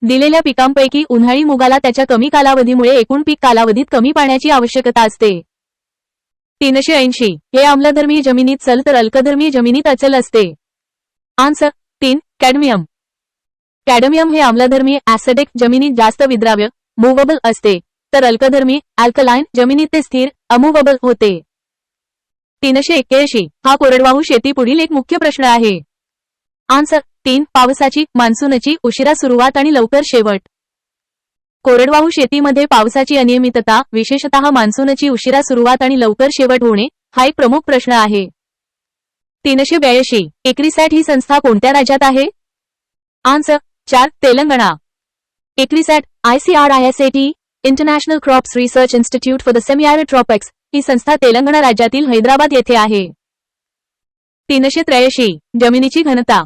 दिलेल्या पिकांपैकी उन्हाळी मुगाला त्याच्या कमी कालावधीमुळे एकूण पीक कालावधीत कमी पाण्याची आवश्यकता असते. 380 हे आम्लधर्मी जमिनीत चल तर अल्कधर्मी जमिनीत अचल असते. Answer 3 cadmium. कॅडमियम हे आम्लधर्मी ऍसिडिक जमिनीत जास्त विद्राव्य मूव्हेबल असते तर अल्कधर्मी अल्कलाइन जमिनीत ते स्थिर अमूव्हेबल होते. 381 हा कोरडवाहू शेती पुढील एक मुख्य प्रश्न आहे. आन्सर 3 पावसाची मान्सूनची उशिरा सुरुवात आणि लवकर शेवट. कोरडवाहू शेतीमध्ये पावसाची अनियमितता विशेषतः मान्सूनची उशिरा सुरुवात आणि लवकर शेवट होणे हा एक प्रमुख प्रश्न आहे. 382 एक्रिसॅट ही संस्था कोणत्या राज्यात आहे? Answer 4 Telangana. ICRISAT ICRISAT international crops research institute for the semi arid tropics ही संस्था तेलंगणा राज्यातील हैदराबाद येथे आहे. 383 जमिनीची घनता.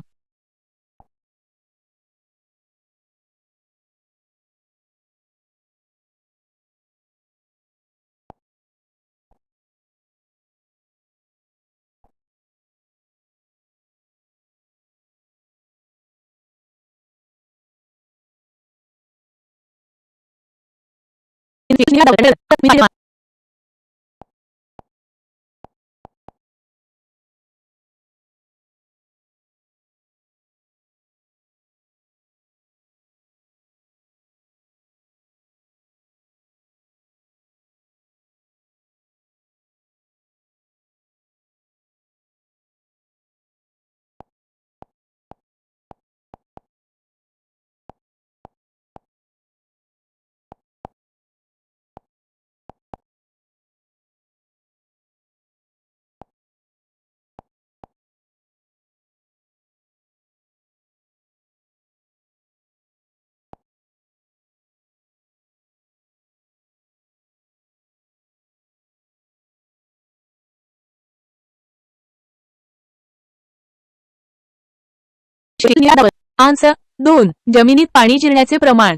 आन्सर 2 जमिनीत पाणी जिरण्याचे प्रमाण.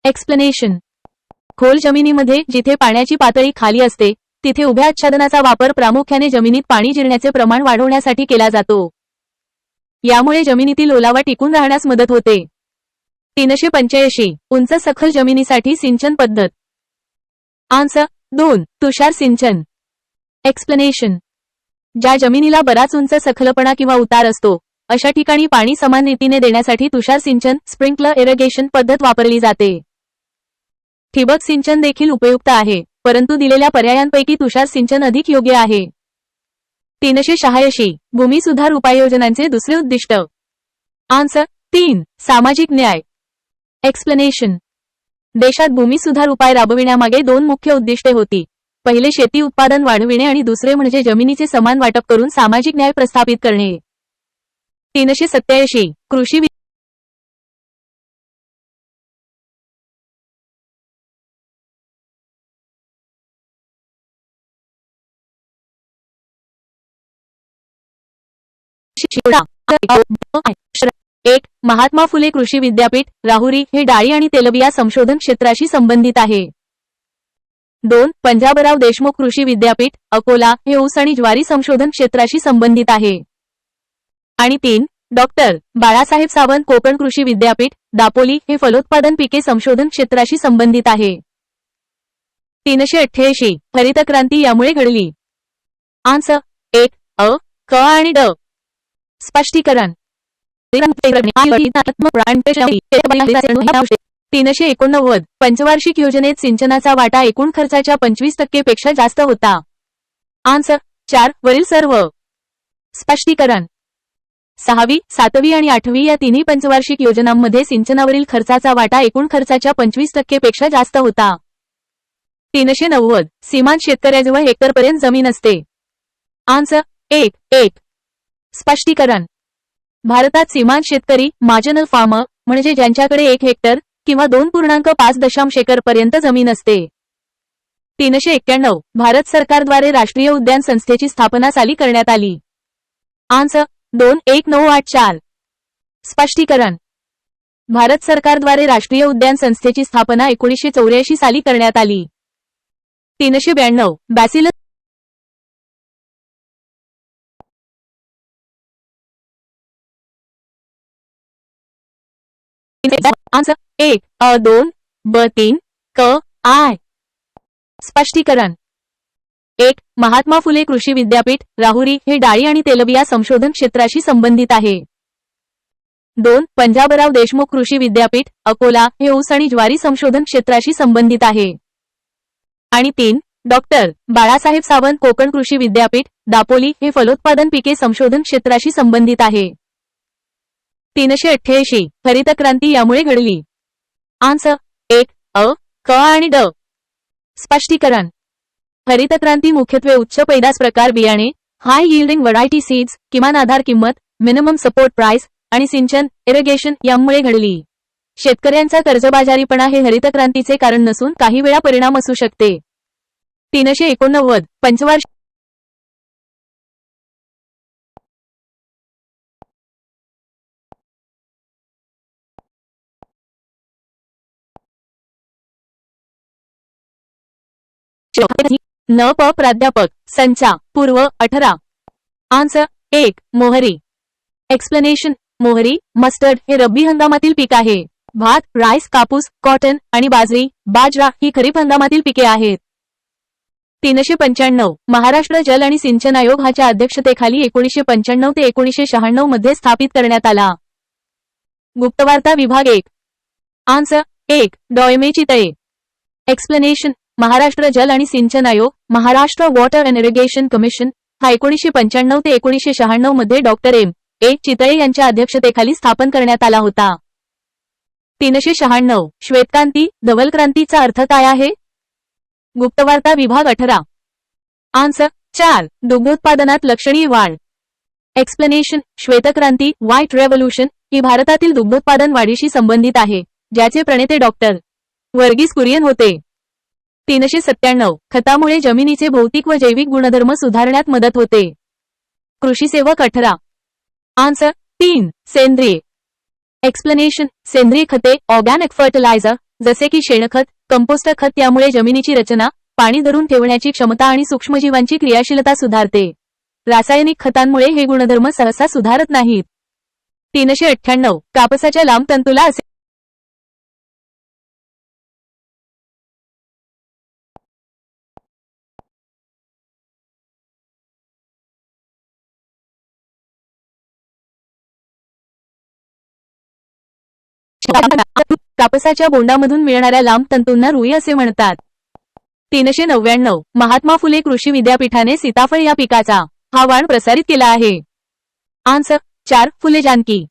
एक्सप्लेनेशन. खोल जमिनीमध्ये जिथे पाण्याची पातळी खाली असते तिथे उभ्या आच्छादनाचा वापर प्रामुख्याने जमिनीत पाणी जिरण्याचे प्रमाण वाढवण्यासाठी केला जातो. यामुळे जमिनीतील ओलावा टिकून राहण्यास मदत होते. 385 उंच सखल जमिनीसाठी सिंचन पद्धत. आन्सर 2 तुषार सिंचन. एक्सप्लेनेशन. ज्या जमिनीला बराच उंच सखलपणा किंवा उतार असतो अशा ठिकाणी पाणी समान रीतीने देण्यासाठी तुषार सिंचन स्प्रिंकलर इरिगेशन पद्धत वापरली जाते. ठिबक सिंचन देखील उपयुक्त आहे परंतु दिलेल्या पर्यायांपैकी तुषार सिंचन अधिक योग्य आहे. 386 भूमी सुधार उपाययोजनांचे दुसरे उद्दिष्ट. आन्सर 3. सामाजिक न्याय. एक्सप्लेनेशन. देशात भूमी सुधार उपाय राबविण्यामागे 2 मुख्य उद्दिष्टे होती. पहिले शेती उत्पादन वाढविणे आणि दुसरे म्हणजे जमिनीचे समान वाटप करून सामाजिक न्याय प्रस्थापित करणे. 387 कृषी एक महात्मा फुले कृषी विद्यापीठ राहुरी हे डाळी आणि तेलबिया संशोधन क्षेत्राशी संबंधित आहे. 2. पंजाबराव देशमुख कृषी विद्यापीठ अकोला हे ऊस आणि ज्वारी संशोधन क्षेत्राशी संबंधित आहे. आणि 3. डॉक्टर बाळासाहेब सावंत कोकण कृषी विद्यापीठ दापोली हे फलोत्पादन पिके संशोधन क्षेत्राशी संबंधित आहे. 388 हरित क्रांती यामुळे घडली. आन्सर 1. अ, क आणि ड. स्पष्टीकरण. 389 पंचवार्षिक योजनेत सिंचनाचा वाटा एकूण खर्चाच्या 25% पेक्षा जास्त होता. आन्सर 4. वरील सर्व. स्पष्टीकरण. 6वी, 7वी आणि 8वी या तिन्ही पंचवार्षिक योजनांमध्ये सिंचनावरील खर्चाचा वाटा एकूण खर्चाच्या 25% पेक्षा जास्त होता. 390 सीमांत शेतकऱ्याजवळ हेक्टरपर्यंत जमीन असते. आन्सर 1. स्पष्टीकरण. भारतात सीमांत शेतकरी मार्जिनल फार्मर म्हणजे ज्यांच्याकडे 1 हेक्टर किंवा 2.5 एकर पर्यंत जमीन असते. 391 भारत सरकारद्वारे राष्ट्रीय उद्यान संस्थेची स्थापना साली करण्यात आली. आन्सर 2. 1984. स्पष्टीकरण. भारत सरकारद्वारे राष्ट्रीय उद्यान संस्थेची स्थापना 1984 साली करण्यात आली. 392 बॅसिलस आन्सर 1. अ 2 ब 3 क आय. स्पष्टीकरण. 1. महात्मा फुले कृषी विद्यापीठ राहुरी हे डाळी आणि तेलबिया संशोधन क्षेत्राशी संबंधित आहे. 2. पंजाबराव देशमुख कृषी विद्यापीठ अकोला हे ऊस आणि ज्वारी संशोधन क्षेत्राशी संबंधित आहे. आणि 3. डॉक्टर बाळासाहेब सावंत कोकण कृषी विद्यापीठ दापोली हे फलोत्पादन पिके संशोधन क्षेत्राशी संबंधित आहे. 388 हरित क्रांती यामुळे घडली. आन्सर 1. अ, क आणि ड. स्पष्टीकरण. हरित क्रांती मुख्यत्वे उच्च पैदास प्रकार बियाणे हाय यील्डिंग व्हरायटी सीड्स किमान आधार किंमत मिनिमम सपोर्ट प्राइस आणि सिंचन इरिगेशन यामुळे घडली. शेतकऱ्यांचा कर्जबाजारीपणा हे हरित क्रांतीचे कारण नसून काही वेळा परिणाम असू शकते. 389 पंचवार्षिक न प प्राध्यापक संचा पूर्व 18. आन्सर 1. मोहरी. एक्सप्लेनेशन. मोहरी मस्टर्ड हे रब्बी हंगामातील पीक आहे. भात राईस कापूस कॉटन आणि बाजरी बाजरा ही खरीप हंगामातील पिके आहेत. 395 महाराष्ट्र जल आणि सिंचन आयोग ह्याच्या अध्यक्षतेखाली 1995 ते 1996 मध्ये स्थापित करण्यात आला. गुप्तवार्ता विभाग 1. आन्सर 1. डॉयमे चितळे. एक्सप्लेनेशन. महाराष्ट्र जल आणि सिंचन आयोग Maharashtra water and irrigation commission हा 1995 ते 1996 मध्ये डॉक्टर ए चितळे यांच्या अध्यक्षतेखाली स्थापन करण्यात आला होता. 396 श्वेतक्रांती धवल क्रांतीचा अर्थ काय आहे? गुप्तवार्ता विभाग 18. आन्सर 4. दुग्धोत्पादनात लक्षणीय वाढ. एक्सप्लेनेशन. श्वेतक्रांती व्हाईट रेव्होल्यूशन ही भारतातील दुग्धोत्पादन वाढीशी संबंधित आहे, ज्याचे प्रणेते डॉक्टर वर्गीस कुरियन होते. 397 खतामुळे जमिनीचे भौतिक व जैविक गुणधर्म सुधारण्यात मदत होते. कृषीसेवक 18. आन्सर 3. सेंद्रिय. एक्सप्लेनेशन. सेंद्रिय खते ऑर्गॅनिक फर्टिलायझर जसे की शेणखत कंपोस्ट खत यामुळे जमिनीची रचना पाणी धरून ठेवण्याची क्षमता आणि सूक्ष्मजीवांची क्रियाशीलता सुधारते. रासायनिक खतांमुळे हे गुणधर्म सहसा सुधारत नाहीत. 398 कापसाच्या लांब तंतूला असे कापसाच्या बोंडामधून मिळणाऱ्या लांब तंतूंना रुई असे म्हणतात. 399 महात्मा फुले कृषी विद्यापीठाने सीताफळ या पिकाचा हा वाण प्रसारित केला आहे. आन्सर 4 फुले जानकी.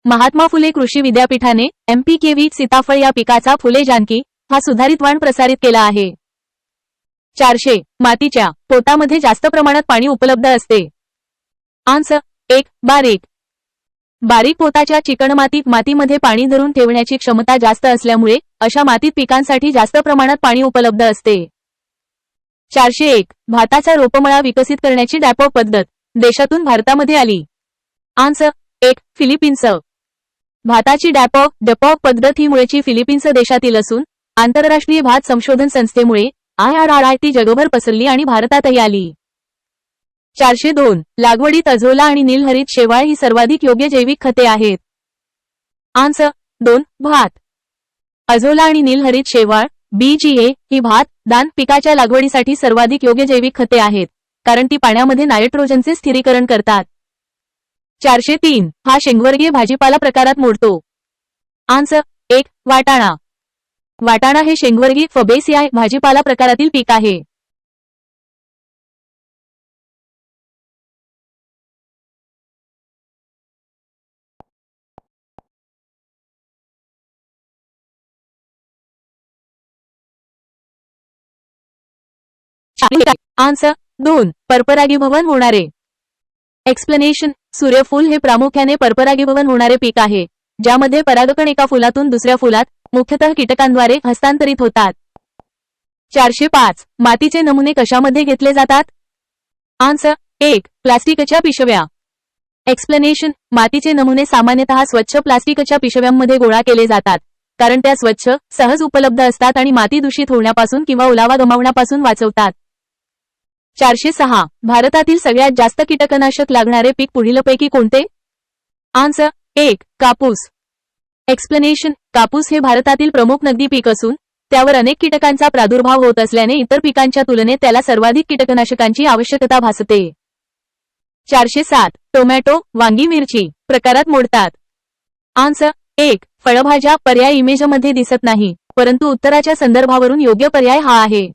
महात्मा फुले कृषी विद्यापीठाने MPKV सीताफळ या पिकाचा फुले जानकी हा सुधारित वाण प्रसारित केला आहे. 400 मातीच्या पोतामध्ये जास्त प्रमाणात पाणी उपलब्ध असते. आन्सर 1 बारीक. बारीक पोताच्या चिकणमातीत मातीमध्ये पाणी धरून ठेवण्याची क्षमता जास्त असल्यामुळे अशा मातीत पिकांसाठी जास्त प्रमाणात पाणी उपलब्ध असते. 401 भाताचा रोपमळा विकसित करण्याची डॅपॉक पद्धत देशातून भारतामध्ये आली. Answer 1 Philippines. भाताची डॅपॉक पद्धत ही मुळची फिलिपिन्स देशातील असून आंतरराष्ट्रीय भात संशोधन संस्थेमुळे IRRI ती जगभर पसरली आणि भारतातही आली. 402 लागवडीत अझोला आणि नीलहरित शेवाळ ही सर्वाधिक योग्य जैविक खते आहेत. आन्सर 2 भात. अझोला आणि नीलहरित शेवाळ BGA ही भात दान पिकाच्या लागवडीसाठी सर्वाधिक योग्य जैविक खते आहेत कारण ती पाण्यामध्ये नायट्रोजनचे स्थिरीकरण करतात. 403 हा शेंगवर्गीय भाजीपाला प्रकारात मोडतो. आन्सर 1 वाटाणा. वाटाणा हे शेंगवर्गीय फबेसियाई भाजीपाला प्रकारातील पीक आहे. आन्सर 2 परपरागीभवन होणारे. एक्सप्लेनेशन सूर्यफूल हे प्रामुख्याने परपरागीभवन होणारे पीक आहे ज्यामध्ये परागकण एका फुलातून दुसऱ्या फुलात मुख्यतः कीटकांद्वारे हस्तांतरित होतात. 405 मातीचे नमुने कशामध्ये घेतले जातात. आन्सर 1 प्लास्टिकच्या पिशव्या. एक्सप्लेनेशन मातीचे नमुने सामान्यतः स्वच्छ प्लास्टिकच्या पिशव्यांमध्ये गोळा केले जातात कारण त्या स्वच्छ सहज उपलब्ध असतात आणि माती दूषित होण्यापासून किंवा ओलावा गमावण्यापासून वाचवतात. 406 भारतातील सगळ्यात जास्त कीटकनाशक लागणारे पीक पुढीलपैकी कोणते. आन्सर 1 कापूस. एक्सप्लेनेशन कापूस हे भारतातील प्रमुख नगदी पीक असून त्यावर अनेक कीटकांचा प्रादुर्भाव होत असल्याने इतर पिकांच्या तुलनेत त्याला सर्वाधिक कीटकनाशकांची आवश्यकता भासते. 407 टोमॅटो वांगी मिरची प्रकारात मोडतात. आन्सर 1 फळभाज्या पर्याय इमेजमध्ये दिसत नाही परंतु उत्तराच्या संदर्भावरून योग्य पर्याय हा आहे.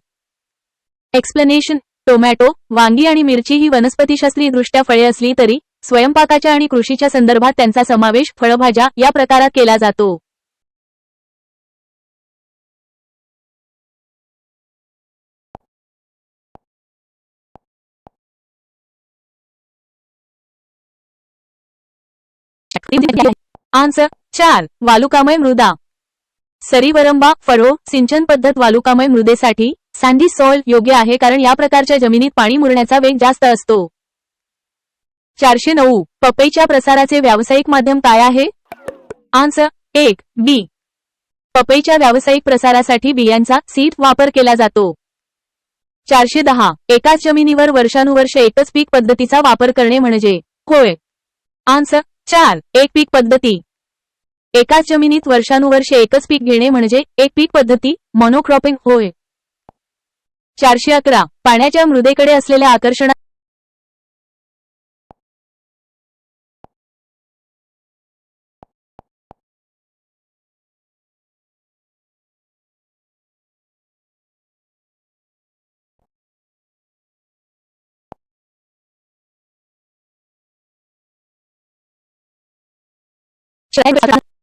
एक्सप्लेनेशन टोमॅटो वांगी आणि मिरची ही वनस्पतीशास्त्रीयदृष्ट्या फळे असली तरी स्वयंपाकाच्या आणि कृषीच्या संदर्भात त्यांचा समावेश फळभाज्या या प्रकारात केला जातो. आन्सर 4 वालुकामय मृदा. सरीवरंबा फळो सिंचन पद्धत वालुकामय मृदेसाठी सँडी सॉइल योग्य आहे कारण या प्रकारच्या जमिनीत पाणी मुरण्याचा वेग जास्त असतो. 409 पपईच्या प्रसाराचे व्यावसायिक माध्यम काय आहे. आन्सर 1 बी. पपईच्या व्यावसायिक प्रसारासाठी बियांचा सीड वापर केला जातो. 410 एकाच जमिनीवर वर्षानुवर्ष एकच पीक पद्धतीचा वापर करणे म्हणजे. होय. आन्सर 4 एक पीक पद्धती. एकाच जमिनीत वर्षानुवर्षे एकच पीक घेणे म्हणजे एक पीक पद्धती मोनोक्रॉपिंग होय. 411 पाण्याच्या मृदेकडे असलेल्या आकर्षणा.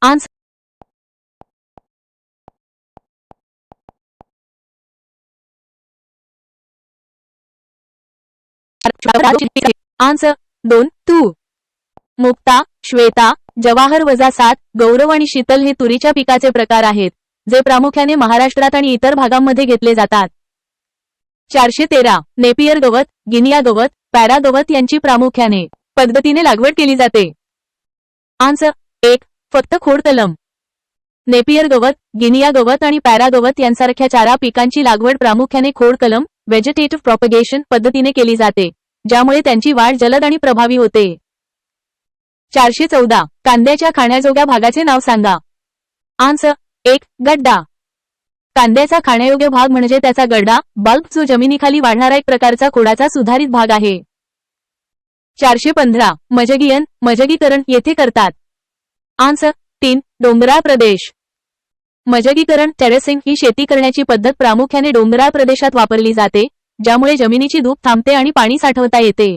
आन्सर आन्सर 2 तू. मुक्ता श्वेता जवाहर वजा 7 गौरव आणि शीतल हे तुरीच्या पिकाचे प्रकार आहेत जे प्रामुख्याने महाराष्ट्रात आणि इतर भागांमध्ये घेतले जातात. 413 नेपियर गवत गिनिया गवत पॅरा गवत यांची प्रामुख्याने पद्धतीने लागवड केली जाते. आन्सर 1 फक्त खोड कलम. नेपियर गवत गिनिया गवत आणि पॅरा गवत यांसारख्या चारा पिकांची लागवड प्रामुख्याने खोड कलम व्हेजिटेटिव्ह प्रॉपगेशन पद्धतीने केली जाते ज्यामुळे त्यांची वाढ जलद आणि प्रभावी होते. 414 कांद्याच्या खाण्याजोग्या भागाचे नाव सांगा. आन्सर 1 गड्डा. कांद्याचा खाण्यायोग्य भाग म्हणजे त्याचा गड्डा बल्ब जो जमिनीखाली वाढणारा एक प्रकारचा खोडाचा सुधारित भाग आहे. 415 मजगीकरण येथे करतात. आन्सर 3 डोंगराळ प्रदेश. मजगीकरण टेरेसिंग ही शेती करण्याची पद्धत प्रामुख्याने डोंगराळ प्रदेशात वापरली जाते, ज्यामुळे जमिनीची धूप थांबते आणि पाणी साठवता येते.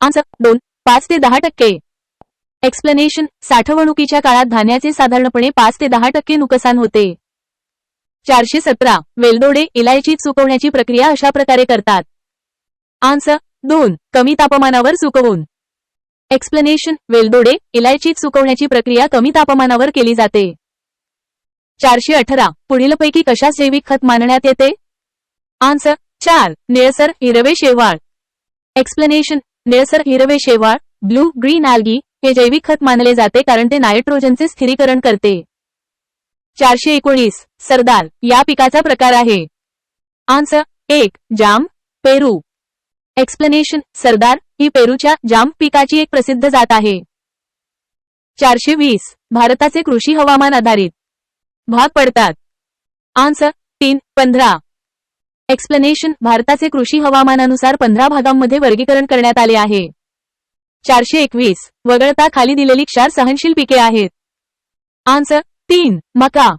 आन्सर 2. 5 ते 10%. एक्सप्लेनेशन साठवणुकीच्या काळात धान्याचे साधारणपणे 5 ते 10% नुकसान होते. 417 वेलदोडे इलायची सुकवण्याची प्रक्रिया अशा प्रकारे करतात. आन्सर 2. कमी तापमानावर सुकवून. एक्सप्लेनेशन वेलदोडे इलायची सुकवण्याची प्रक्रिया कमी तापमानावर केली जाते. 418 पुढीलपैकी कशास जैविक खत मानण्यात येते? आन्सर 4. निळसर हिरवे शेवाळ. एक्सप्लेनेशन निळसर हिरवे शेवाळ ब्लू ग्रीन algae हे जैविक खत मानले जाते कारण ते नायट्रोजनचे स्थिरीकरण करते. 419 सरदार या पिकाचा प्रकार आहे. आन्सर 1. जाम पेरू. एक्सप्लेनेशन सरदार ही पेरूच्या जाम पिकाची एक प्रसिद्ध जात आहे. 420 भारताचे कृषी हवामान आधारित भाग पडतात. आन्सर 3. 15. एक्सप्लेनेशन भारताचे कृषी हवामानानुसार 15 भागांमध्ये वर्गीकरण करण्यात आले आहे. 421 वगळता खाली दिलेली क्षार सहनशील पिके आहेत. आन्सर 3. मका.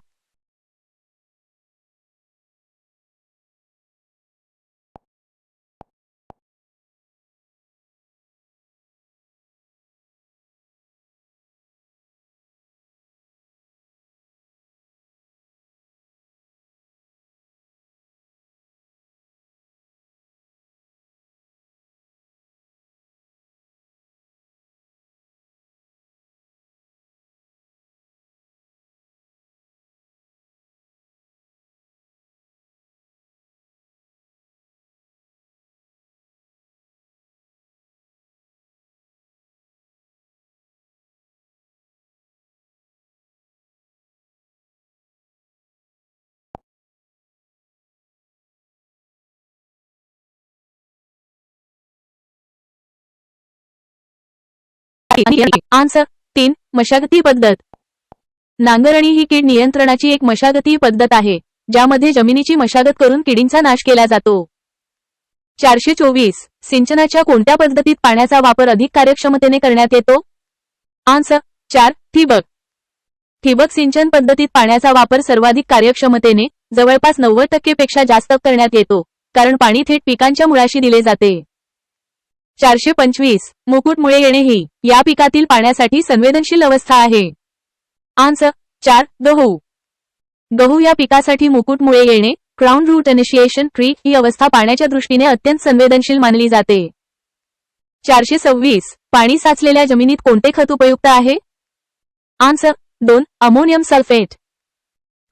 आन्सर 3. मशागती पद्धत. नांगरणी ही कीड नियंत्रणाची एक मशागती पद्धत आहे, ज्यामध्ये जमिनीची मशागत करून किडींचा नाश केला जातो. 424 सिंचनाच्या कोणत्या पद्धतीत पाण्याचा वापर अधिक कार्यक्षमतेने करण्यात येतो? आन्सर 4. ठिबक. ठिबक सिंचन पद्धतीत पाण्याचा वापर सर्वाधिक कार्यक्षमतेने जवळपास 90% पेक्षा जास्त करण्यात येतो, कारण पाणी थेट पिकांच्या मुळाशी दिले जाते. 425 मुकुटमुळे येणे ही या पिकातील पाण्यासाठी संवेदनशील अवस्था आहे. आन्सर 4. गहू. गहू या पिकासाठी मुकुटमुळे येणे क्राउन रूट इनिशिएशन ट्री ही अवस्था पाण्याच्या दृष्टीने अत्यंत संवेदनशील मानली जाते. 426 पाणी साचलेल्या जमिनीत कोणते खत उपयुक्त आहे? आन्सर 2. Ammonium sulphate.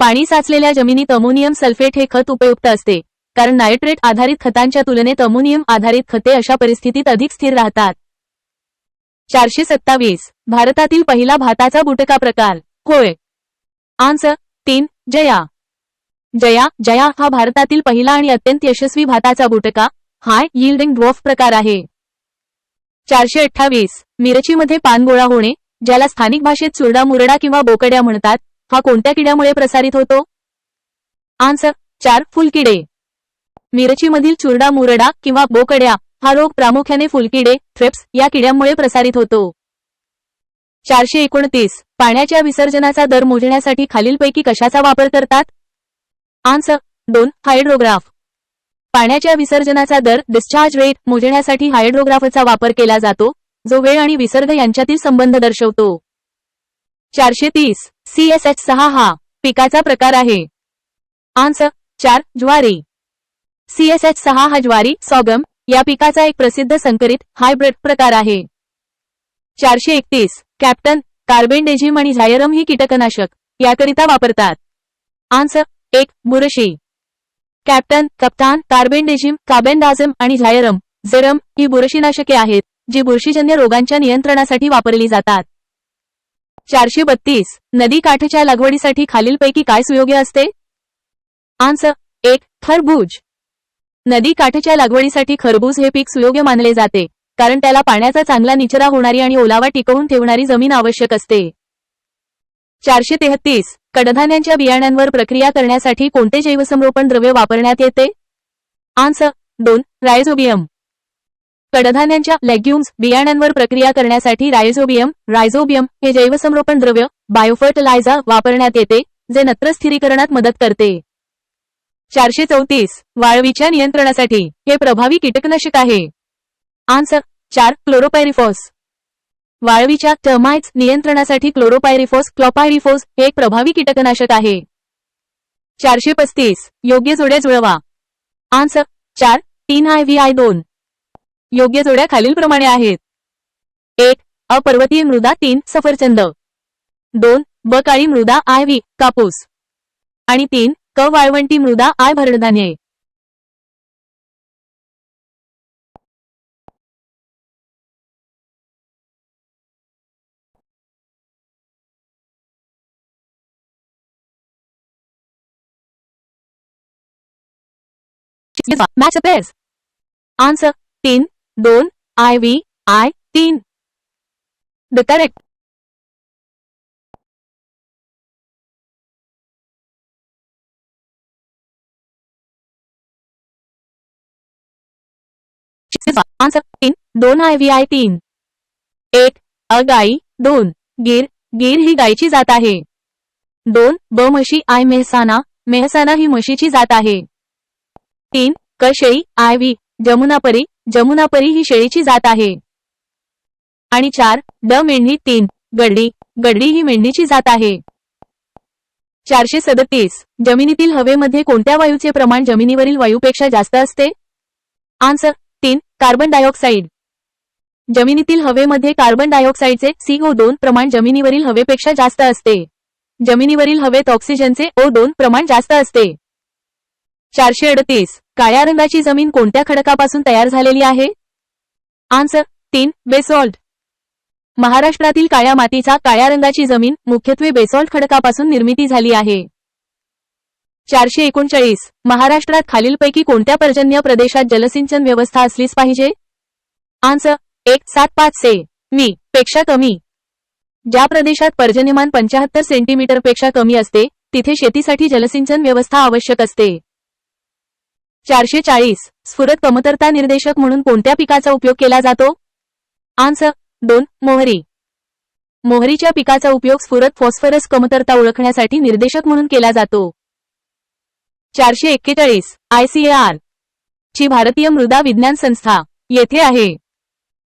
पाणी साचलेल्या जमिनीत अमोनियम सल्फेट हे खत उपयुक्त असते, कारण नायट्रेट आधारित खतांच्या तुलनेत अमोनियम आधारित खते अशा परिस्थितीत अधिक स्थिर राहतात. 427 भारतातील पहिला भाताचा बुटका प्रकार होय. आन्सर 3. जया. जया हा भारतातील पहिला आणि अत्यंत यशस्वी भाताचा बुटका हाय यील्डिंग ड्वॉर्फ प्रकार आहे. 428 मिरचीमध्ये पानगोळा होणे, ज्याला स्थानिक भाषेत चुरडा मुरडा किंवा बोकड्या म्हणतात, हा कोणत्या किड्यामुळे प्रसारित होतो? आन्सर 4. फुलकिडे. मिरचीमधील चुरडा मुरडा किंवा बोकड्या हा रोग प्रामुख्याने फुलकिडे थ्रिप्स या किड्यांमुळे प्रसारित होतो. 429 पाण्याच्या विसर्जनाचा दर मोजण्यासाठी खालीलपैकी कशाचा वापर करतात? आन्सर 2. हायड्रोग्राफ. पाण्याच्या विसर्जनाचा दर डिस्चार्ज रेट मोजण्यासाठी हायड्रोग्राफचा वापर केला जातो, जो वेळ आणि विसर्ग यांच्यातील संबंध दर्शवतो. 430 CSH6 हा पिकाचा प्रकार आहे. आन्सर 4. ज्वारी. CSH6 हा ज्वारी सॉगम या पिकाचा एक प्रसिद्ध संकरित हायब्रिड प्रकार आहे. 431 कॅप्टन कार्बेंडेझिम आणि झायरम ही कीटकनाशक याकरिता वापरतात. आन्सर 1. बुरशी. कॅप्टन कप्तान कार्बेंडेझिम कार्बेंडाझम आणि झायरम झेरम ही बुरशीनाशके आहेत, जी बुरशीजन्य रोगांच्या नियंत्रणासाठी वापरली जातात. 432 नदी काठच्या लागवडीसाठी खालीलपैकी काय सुयोग्य असते? आन्सर 1. खरबूज. नदी काठच्या लागवडीसाठी खरबूज हे पीक सुयोग्य मानले जाते, कारण त्याला पाण्याचा चांगला निचरा होणारी आणि ओलावा टिकवून ठेवणारी जमीन आवश्यक असते. 433 कडधान्यांच्या बियाण्यांवर प्रक्रिया करण्यासाठी कोणते जैवसंरोपण द्रव्य वापरण्यात येते? Answer 2 rhizobium. कडधान्यांच्या लेग्युम्स बियाण्यांवर प्रक्रिया करण्यासाठी रायझोबियम हे जैवसंरोपण द्रव्य बायोफर्टिलायझर वापरण्यात येते, जे नत्र स्थिरीकरणात मदत करते. 434 वाळवीच्या नियंत्रणासाठी हे प्रभावी कीटकनाशक आहे. Answer 4 chlorpyrifos. वाळवीच्या टर्माइट्स नियंत्रणासाठी क्लोरोपायरिफॉस हे एक प्रभावी कीटकनाशक आहे. 435 योग्य जोड्या जुळवा. Answer 4 3 IVI 2. योग्य जोड्या खालीलप्रमाणे आहेत. 1 अपर्वतीय मृदा 3 सफरचंद. 2 ब काळी मृदा IV कापूस. आणि 3 क वाळवंटी मृदा I भरडधान्ये. Match the pairs. Answer 3 2 IVI 3. The correct answer 3 2 IVI 3. 1 अ गाई. 2 गीर ही गायची जात आहे. 2 ब म्हशी I मेहसाना ही म्हशीची जात आहे. 3 क शेळी IV जमुनापरी ही शेळीची जात आहे. आणि 4 ड मेंढी 3 गडडी ही मेंढीची जात आहे. 437 जमिनीतील हवेमध्ये कोणत्या वायूचे प्रमाण जमिनीवरील वायूपेक्षा जास्त असते? Answer 3 carbon dioxide. जमिनीतील हवेमध्ये कार्बन डायऑक्साईडचे CO2 प्रमाण जमिनीवरील हवेपेक्षा जास्त असते. जमिनीवरील हवेत ऑक्सिजनचे O2 प्रमाण जास्त असते. 438 काळ्या रंगाची जमीन कोणत्या खडकापासून तयार झालेली आहे? Answer 3 basalt. महाराष्ट्रातील काळ्या मातीचा काळ्या रंगाची जमीन मुख्यत्वे बेसॉल्ट खडकापासून निर्मिती झाली आहे. 439 महाराष्ट्रात खालीलपैकी कोणत्या पर्जन्य प्रदेशात जलसिंचन व्यवस्था असलीच पाहिजे? आन्सर 175 से. मी. पेक्षा कमी. ज्या प्रदेशात पर्जन्यमान 75 सेंटीमीटर पेक्षा कमी असते, तिथे शेतीसाठी जलसिंचन व्यवस्था आवश्यक असते. 440 स्फुरद कमतरता निर्देशक म्हणून कोणत्या पिकाचा उपयोग केला जातो? आन्सर 2 मोहरी. मोहरीच्या पिकाचा उपयोग स्फुरद फॉस्फरस कमतरता ओळखण्यासाठी निर्देशक म्हणून केला जातो. 441 ICAR ची भारतीय मृदा विज्ञान संस्था येथे आहे.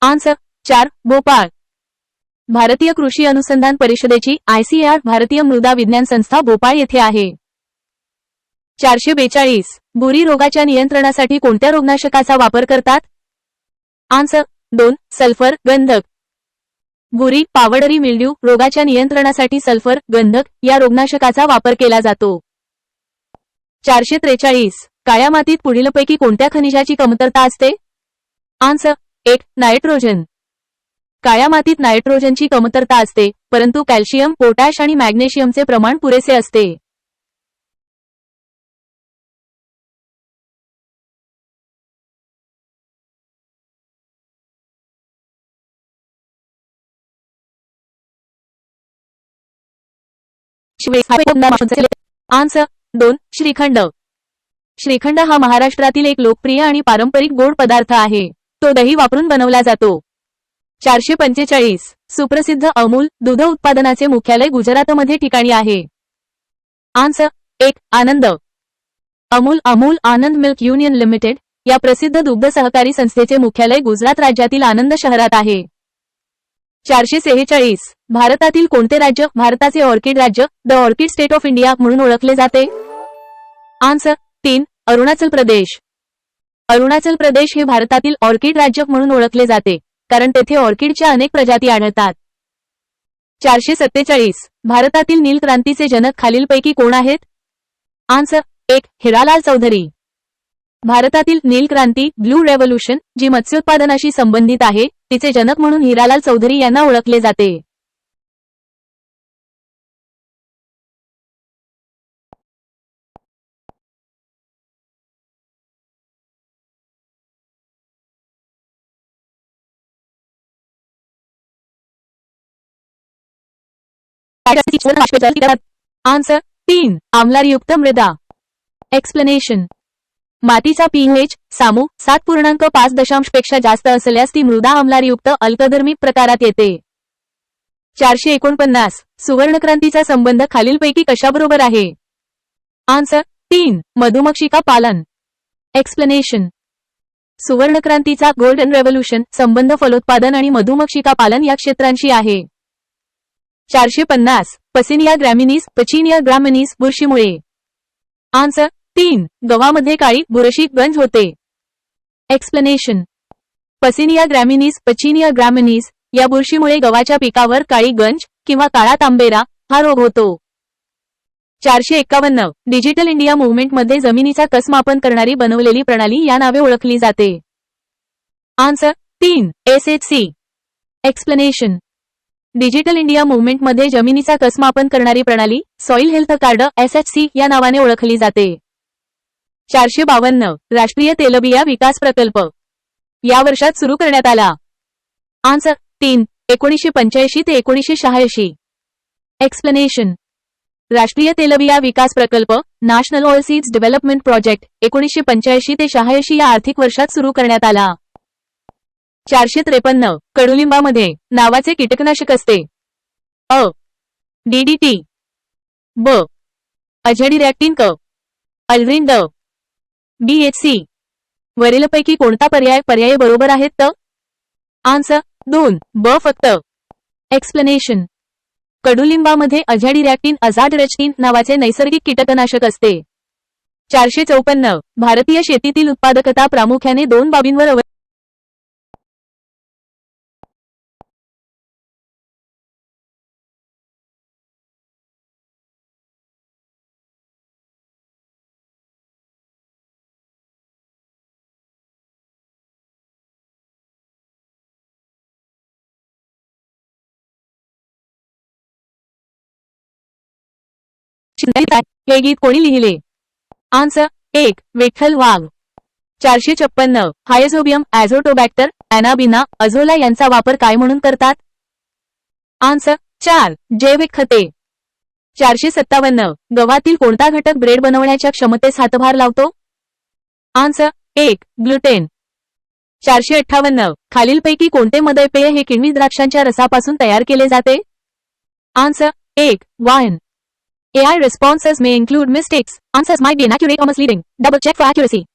आन्सर 4 भोपाळ. भारतीय कृषी अनुसंधान परिषदेची ICAR भारतीय मृदा विज्ञान संस्था भोपाळ येथे आहे. 442 बुरी रोगाच्या नियंत्रणासाठी कोणत्या रोगनाशकाचा वापर करतात? आन्सर 2 सल्फर गंधक. बुरी पावडरी मिल्ड्यू रोगाच्या नियंत्रणासाठी सल्फर गंधक या रोगनाशकाचा वापर केला जातो. 443 काळ्या मातीत पुढीलपैकी कोणत्या खनिजाची कमतरता असते? Answer 1 nitrogen. काळ्या मातीत नायट्रोजनची कमतरता असते, परंतु कॅल्शियम, पोटॅश आणि मॅग्नेशियमचे प्रमाण पुरेसे असते. आन्सर 2 श्रीखंड. श्रीखंड हा महाराष्ट्रातील एक लोकप्रिय आणि पारंपरिक गोड पदार्थ आहे. तो दही वापरून बनवला जातो. 445 सुप्रसिद्ध अमूल दूध उत्पादनाचे मुख्यालय गुजरातमध्ये ठिकाणी आहे. आन्सर 1 आनंद. अमूल आनंद मिल्क युनियन लिमिटेड या प्रसिद्ध दुग्ध सहकारी संस्थेचे मुख्यालय गुजरात राज्यातील आनंद शहरात आहे. 446 भारतातील कोणते राज्य भारताचे ऑर्किड राज्य the orchid state of India म्हणून ओळखले जाते? आन्सर 3 अरुणाचल प्रदेश. अरुणाचल प्रदेश हे भारतातील ऑर्किड राज्य म्हणून ओळखले जाते, कारण तेथे ऑर्किडच्या अनेक प्रजाती आढळतात. 447 भारतातील नील क्रांतीचे जनक खालीलपैकी कोण आहेत? आन्सर 1 हिरालाल चौधरी. भारतातील नील क्रांती ब्लू रेव्होल्यूशन जी मत्स्योत्पादनाशी संबंधित आहे, तिचे जनक म्हणून हिरालाल चौधरी यांना ओळखले जाते. आन्सर 3. आम्लारयुक्त मृदा. एक्सप्लेनेशन. मातीचा pH सामू 7.5 पेक्षा जास्त असल्यास ती मृदा आम्लारयुक्त अल्कधर्मी प्रकारात येते. 449. सुवर्णक्रांतीचा संबंध खालीलपैकी कशाबरोबर आहे? आन्सर 3. मधुमक्षिका पालन. एक्सप्लेनेशन. सुवर्णक्रांतीचा गोल्डन रेव्होल्यूशन संबंध फलोत्पादन आणि मधुमक्षिका पालन या क्षेत्रांशी आहे. 450. पसिनिया ग्रॅमिनीस बुरशीमुळे. आन्सर 3. गव्हामध्ये काळी बुरशी गंज होते. एक्सप्लेनेशन. पसिनिया ग्रॅमिनीस या बुरशीमुळे गव्हाच्या पिकावर काळी गंज किंवा काळा तांबेरा हा रोग होतो. 451. डिजिटल इंडिया मुव्हमेंटमध्ये जमिनीचा कसमापन करणारी बनवलेली प्रणाली या नावे ओळखली जाते. Answer 3. SHC. Explanation. Digital India मुव्हमेंटमध्ये जमिनीचा कसमापन करणारी प्रणाली सॉइल हेल्थ कार्ड SHC या नावाने ओळखली जाते. 452. राष्ट्रीय तेलबिया विकास प्रकल्प या वर्षात सुरू करण्यात आला. आन्सर 3. 1985 ते 1986. एक्सप्लेनेशन. राष्ट्रीय तेलबिया विकास प्रकल्प नॅशनल ऑइलसीड्स डेव्हलपमेंट प्रोजेक्ट 1985 ते 86 या आर्थिक वर्षात सुरू करण्यात आला. 453. कडुलिंबामध्ये नावाचे कीटकनाशक असते. अ. DDT. ब. अझॅडिरॅक्टिन क. अल्ड्रिन ड. BHC. वरीलपैकी कोणता पर्याय बरोबर आहेत तर? आन्सर 2. ब फक्त. एक्सप्लेनेशन. कडुलिंबामध्ये अझॅडिरॅक्टिन नावाचे नैसर्गिक कीटकनाशक असते. 454. भारतीय शेतीतील उत्पादकता प्रामुख्याने 2 बाबींवर हे गीत कोणी लिहिले? आन्सर 1. विठ्ठल वाघ. 456. हायझोबियम ॲझोटोबॅक्टर ॲनाबिना अझोला यांचा वापर काय म्हणून करतात? आन्सर 4. जैविक खते. 457. गव्हातील कोणता घटक ब्रेड बनवण्याच्या क्षमतेस हातभार लावतो? आन्सर 1. ग्लुटेन. 458. खालीलपैकी कोणते मदय पेय हे किणवी द्राक्षांच्या रसापासून तयार केले जाते? Answer 1. Wine. AI responses may include mistakes. Answers might be inaccurate or misleading. Double check for accuracy.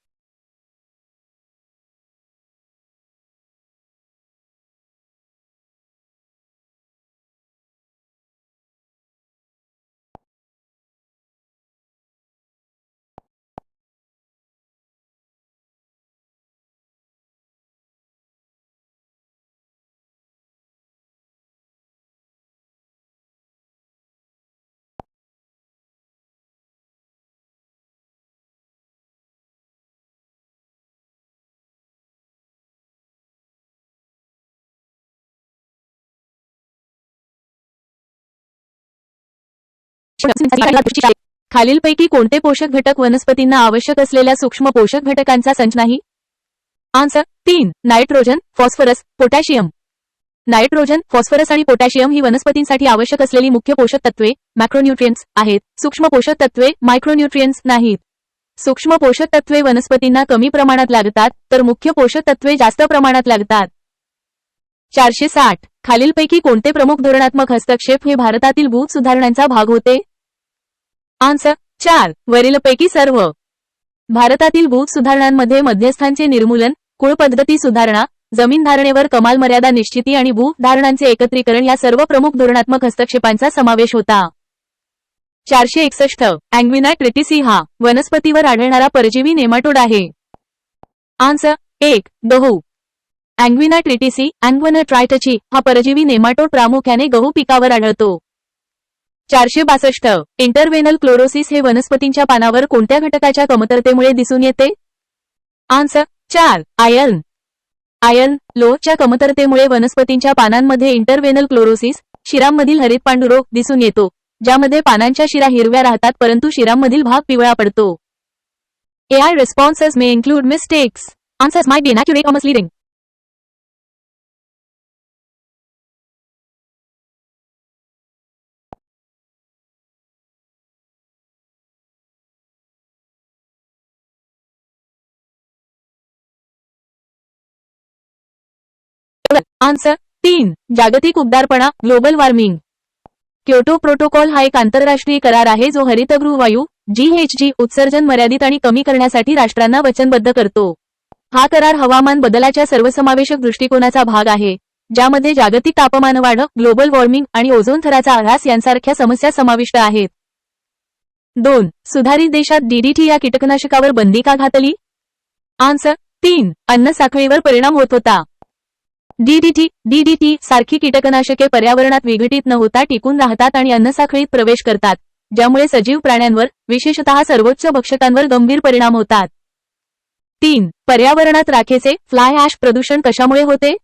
खालीलपैकी कोणते पोषक घटक वनस्पतींना आवश्यक असलेल्या सूक्ष्म पोषक घटकांचा संच नाही? Answer 3. Nitrogen, phosphorus, potassium. Nitrogen, phosphorus आणि पोटॅशियम ही वनस्पतींसाठी आवश्यक असलेली मुख्य पोषक तत्वे मॅक्रोन्यूट्रिएंट्स आहेत. सूक्ष्म पोषक तत्वे मायक्रोन्यूट्रिएंट्स नाहीत. सूक्ष्म पोषक तत्वे वनस्पतींना कमी प्रमाणात लागतात तर मुख्य पोषक तत्वे जास्त प्रमाणात लागतात. 460. खालीलपैकी कोणते प्रमुख धोरणात्मक हस्तक्षेप हे भारतातील भू सुधारणांचा भाग होते? आन्सर 4. वरीलपैकी सर्व. भारतातील भू सुधारणांमध्ये मध्यस्थांचे निर्मूलन, कुळ पद्धती सुधारणा, जमीन धारणेवर कमाल मर्यादा निश्चिती आणि भू धारणांचे एकत्रीकरण या सर्व प्रमुख धोरणात्मक हस्तक्षेपांचा समावेश होता. 461. अँग्विना ट्रिटिसी हा वनस्पतीवर आढळणारा परजीवी नेमाटोड आहे. आन्सर 1. गहू. अँग्विना ट्रिटिसी अँग्विना ट्रायटची हा परजीवी नेमाटोड प्रामुख्याने गहू पिकावर आढळतो. 462. इंटरव्हेनल क्लोरोसिस हे वनस्पतींच्या पानावर कोणत्या घटकाच्या कमतरतेमुळे दिसून येते? आन्सर 4. आयर्न. आयर्न लोहच्या कमतरतेमुळे वनस्पतींच्या पानांमध्ये इंटरव्हेनल क्लोरोसिस शिरांमधील हरित पांडुरोग दिसून येतो, ज्यामध्ये पानांच्या शिरा हिरव्या राहतात परंतु शिरांमधील भाग पिवळा पडतो. AI responses may include mistakes. Answers might be inaccurate or misleading. Answer 3. जागतिक उबदारपणा ग्लोबल वॉर्मिंग. क्योटो प्रोटोकॉल हा एक आंतरराष्ट्रीय करार आहे जो हरितगृह वायू GHG उत्सर्जन मर्यादित आणि कमी करण्यासाठी राष्ट्रांना वचनबद्ध करतो. हा करार हवामान बदलाच्या सर्वसमावेशक दृष्टिकोनाचा भाग आहे, ज्यामध्ये जागतिक तापमानवाढ, ग्लोबल वॉर्मिंग आणि ओझोन थराचा ऱ्हास यांसारख्या समस्या समाविष्ट आहेत. 2. सुधारित देशात DDT या कीटकनाशकावर बंदी का घातली? आन्सर 3. अन्न साखळीवर परिणाम होत होता. DDT सारखी कीटकनाशके पर्यावरणात विघटित न होता टिकून राहतात आणि अन्नसाखळीत प्रवेश करतात, ज्यामुळे सजीव प्राण्यांवर, विशेषतः सर्वोच्च भक्षकांवर गंभीर परिणाम होतात. 3. पर्यावरणात राखेचे फ्लाय ॲश प्रदूषण कशामुळे होते?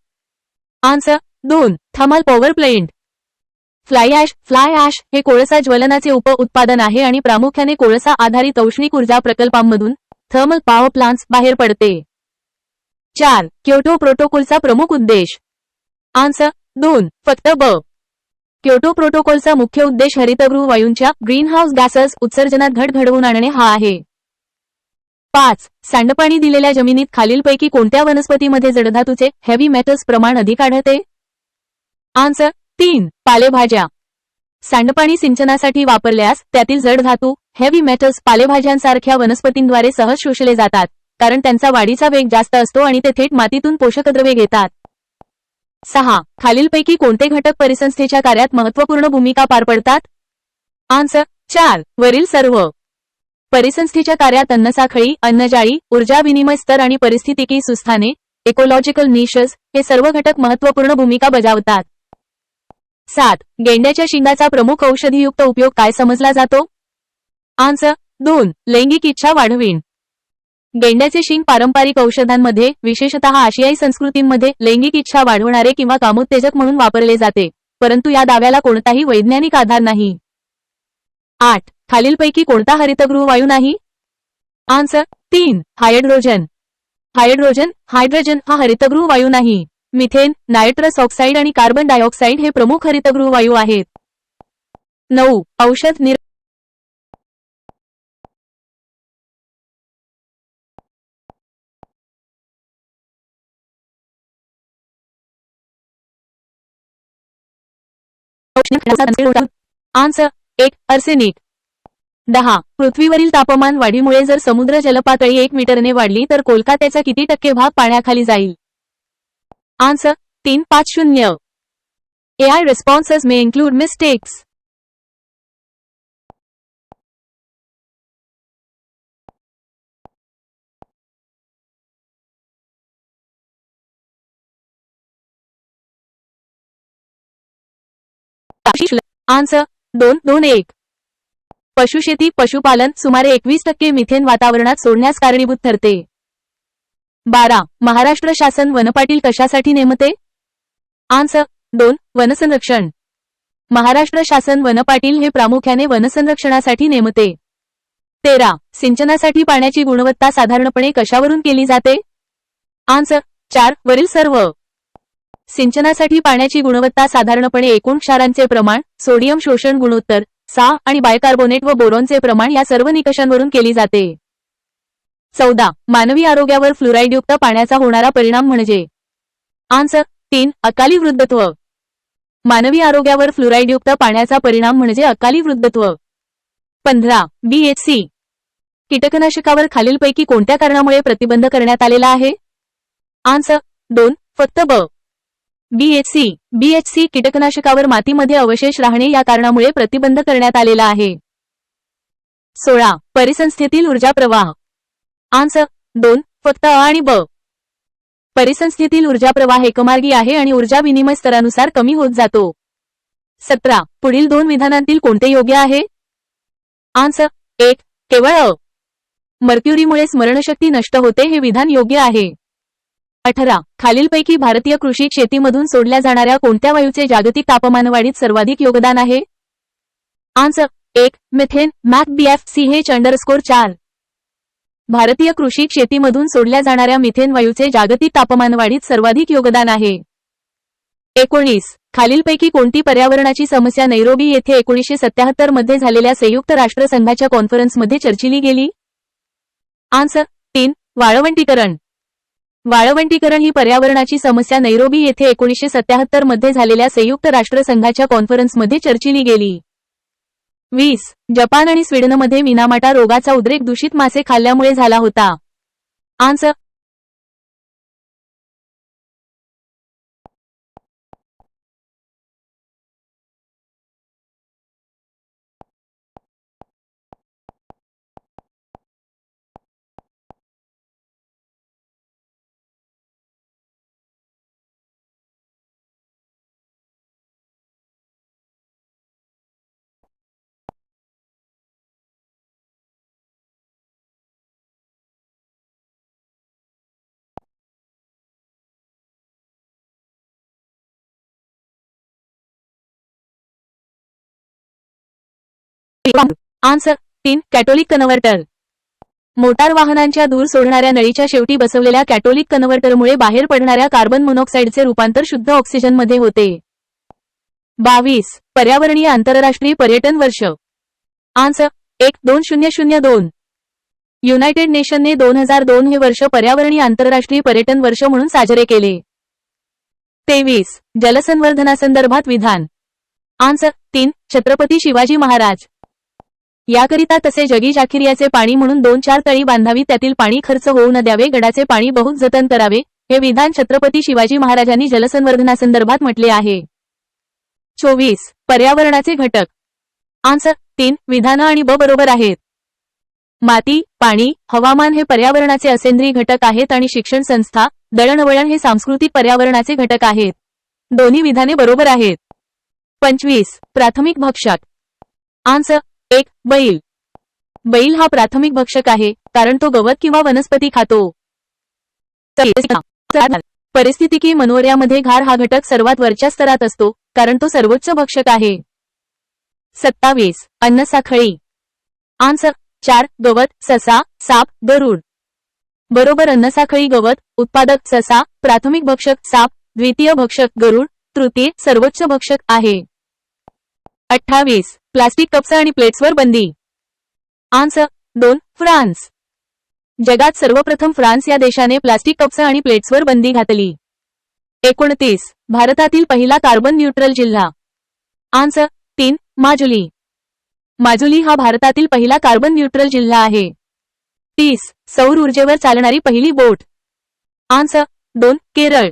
Answer 2. Thermal power plant. Fly ash हे कोळसा ज्वलनाचे उप-उत्पादन आहे आणि प्रामुख्याने कोळसा आधारित औष्णिक ऊर्जा प्रकल्पांमधून थर्मल पॉवर प्लांट्स बाहेर पडते. 4. क्योटो प्रोटोकॉलचा प्रमुख उद्देश. आन्सर 2. फक्त क्योटो प्रोटोकॉलचा मुख्य उद्देश हरितगृह वायूंच्या ग्रीनहाऊस गॅसेस उत्सर्जनात घट घडवून आणणे हा आहे. 5. सांडपाणी दिलेल्या जमिनीत खालीलपैकी कोणत्या वनस्पतीमध्ये जडधातूचे हेवी मेटल्स प्रमाण अधिक आढळते? आन्सर 3. पालेभाज्या. सांडपाणी सिंचनासाठी वापरल्यास त्यातील जडधातू हेवी मेटल्स पालेभाज्यांसारख्या वनस्पतींद्वारे सहज शोषले जातात, कारण त्यांचा वाढीचा वेग जास्त असतो आणि ते थेट मातीतून पोषकद्रव्ये घेतात. 6. खालीलपैकी कोणते घटक परिसंस्थेच्या कार्यात महत्त्वपूर्ण भूमिका पार पडतात? आन्सर 4. वरील सर्व. परिसंस्थेच्या कार्यात अन्नसाखळी, अन्नजाळी, ऊर्जा विनिमय स्तर आणि पारिस्थितिकी सुस्थाने इकोलॉजिकल निशेस हे सर्व घटक महत्त्वपूर्ण भूमिका बजावतात. 7. गेंड्याच्या शिंगाचा प्रमुख औषधीयुक्त उपयोग काय समजला जातो? आन्सर 2. लैंगिक इच्छा वाढविण. गेंड्याचे शिंग पारंपरिक औषधांमध्ये, विशेषतः आशियाई संस्कृतींमध्ये लैंगिक इच्छा वाढवणारे किंवा कामोत्तेजक म्हणून वापरले जाते, परंतु या दाव्याला कोणताही वैज्ञानिक आधार नाही. 8. खालीलपैकी कोणता हरितगृह वायू नाही? आन्सर 3. हायड्रोजन हा हरितगृह वायू नाही. मिथेन, नायट्रस ऑक्साईड आणि कार्बन डायऑक्साईड हे प्रमुख हरितगृह वायू आहेत. 9. औषध आन्सर 1. अर्सेनिक. 10. पृथ्वीवरील तापमान वाढीमुळे जर समुद्र जलपातळी 1 मीटरने वाढली तर कोलकात्याचा किती टक्के भाग पाण्याखाली जाईल? Answer 3.50. AI responses may include mistakes. Answer 2.1. पशुशेती पशुपालन सुमारे 21% मिथेन वातावरणात सोडण्यास कारणीभूत ठरते. 12. महाराष्ट्र शासन वनपाटील कशासाठी नेमते? आन्सर 2. वनसंरक्षण. महाराष्ट्र शासन वनपाटील हे प्रामुख्याने वनसंरक्षणासाठी नेमते. 13. सिंचनासाठी पाण्याची गुणवत्ता साधारणपणे कशावरून केली जाते? आन्सर 4. वरील सर्व. सिंचनासाठी पाण्याची गुणवत्ता साधारणपणे एकूण क्षारांचे प्रमाण, सोडियम शोषण गुणोत्तर, आणि बायकार्बोनेट व बोरॉनचे प्रमाण या सर्व निकषांवरून केली जाते. 14. मानवी आरोग्यावर फ्लोराईडयुक्त पाण्याचा होणारा परिणाम म्हणजे? आन्सर 3. अकाली वृद्धत्व. मानवी आरोग्यावर फ्लोराईडयुक्त पाण्याचा परिणाम म्हणजे अकाली वृद्धत्व. 15. BHC. कीटकनाशकावर खालीलपैकी कोणत्या कारणामुळे प्रतिबंध करण्यात आलेला आहे? आन्सर 2. फक्त BHC कीटकनाशकावर मातीमध्ये अवशेष राहणे या कारणामुळे प्रतिबंध करण्यात आलेला आहे. 16. परिसंस्थेतील ऊर्जा प्रवाह. आन्सर 2. फक्त आणि परिसंस्थेतील ऊर्जा प्रवाह एकमार्गी आहे आणि ऊर्जा विनिमय स्तरानुसार कमी होत जातो. 17. पुढील 2 विधानांतील कोणते योग्य आहे? आन्सर 1. केवळ मर्क्युरीमुळे स्मरणशक्ती नष्ट होते हे विधान योग्य आहे. 18. खालीलपैकी भारतीय कृषी शेतीमधून सोडल्या जाणाऱ्या कोणत्या वायूचे जागतिक तापमानवाढीत सर्वाधिक योगदान आहे? आन्सर 1. Methane BFCH_4. भारतीय कृषी शेतीमधून सोडल्या जाणाऱ्या मिथेन वायूचे जागतिक तापमानवाढीत सर्वाधिक योगदान आहे. 19. खालीलपैकी कोणती पर्यावरणाची समस्या नैरोबी येथे 1977 मध्ये झालेल्या संयुक्त राष्ट्रसंघाच्या कॉन्फरन्समध्ये चर्चिली गेली? आन्सर 3. वाळवंटीकरण. वाळवंटीकरण ही पर्यावरणाची समस्या नैरोबी येथे 1977 मध्ये झालेल्या संयुक्त राष्ट्रसंघाच्या कॉन्फरन्समध्ये चर्चिली गेली. 20. जपान आणि स्वीडनमध्ये मिनामाटा रोगाचा उद्रेक दूषित मासे खाल्ल्यामुळे झाला होता. आन्सर. आन्सर. 3. कॅटोलिक कन्व्हर्टर. मोटार वाहनांच्या दूर सोडणाऱ्या नळीच्या शेवटी बसवलेल्या कॅटोलिक कन्व्हर्टरमुळे बाहेर पडणाऱ्या कार्बन मोनॉक्साईडचे रूपांतर शुद्ध ऑक्सिजनमध्ये होते. 22. पर्यावरणीय आंतरराष्ट्रीय पर्यटन वर्ष. आन्सर. 1. 2002. युनायटेड नेशनने 2002 हे वर्ष पर्यावरणीय आंतरराष्ट्रीय पर्यटन वर्ष म्हणून साजरे केले. 23. जलसंवर्धनासंदर्भात विधान. आन्सर. 3. छत्रपती शिवाजी महाराज. याकरिता तसे जगी जाखिर्याचे पाणी म्हणून 2-4 तळी बांधावी, त्यातील पाणी खर्च होऊ न द्यावे, गडाचे पाणी बहुत जतन करावे, हे विधान छत्रपती शिवाजी महाराजांनी जलसंवर्धनासंदर्भात म्हटले आहे. 24. पर्यावरणाचे घटक. आन्सर. 3. विधानं आणि बरोबर आहेत. माती, पाणी, हवामान हे पर्यावरणाचे असेंद्रिय घटक आहेत आणि शिक्षण संस्था, दळणवळण हे सांस्कृतिक पर्यावरणाचे घटक आहेत. दोन्ही विधाने बरोबर आहेत. 25. प्राथमिक भक्षक. आन्सर. 1. बैल. बैल हा प्राथमिक भक्षक आहे, कारण तो गवत किंवा वनस्पती खातो. परिस्थितिकीय मनोर्यामध्ये घार हा घटक सर्वात वरच्या स्तरात असतो, कारण तो सर्वोच्च भक्षक आहे. 27. अन्नसाखळी. आन्सर. 4. गवत, ससा, साप, गरुड. बरोबर. अन्नसाखळी गवत, उत्पादक ससा, प्राथमिक भक्षक साप, द्वितीय भक्षक गरुड, तृतीय सर्वोच्च भक्षक आहे. 28. प्लास्टिक कप्स आणि प्लेट्सवर बंदी. आन्सर. 2. फ्रान्स. जगात सर्वप्रथम फ्रान्स या देशाने प्लास्टिक कप्स आणि प्लेट्सवर बंदी घातली. 29. भारतातील पहिला कार्बन न्यूट्रल जिल्हा. आन्सर. 3. माजुली. माजुली हा भारतातील पहिला कार्बन न्यूट्रल जिल्हा आहे. 30. सौर ऊर्जेवर चालणारी पहिली बोट. आन्सर. 2. केरळ.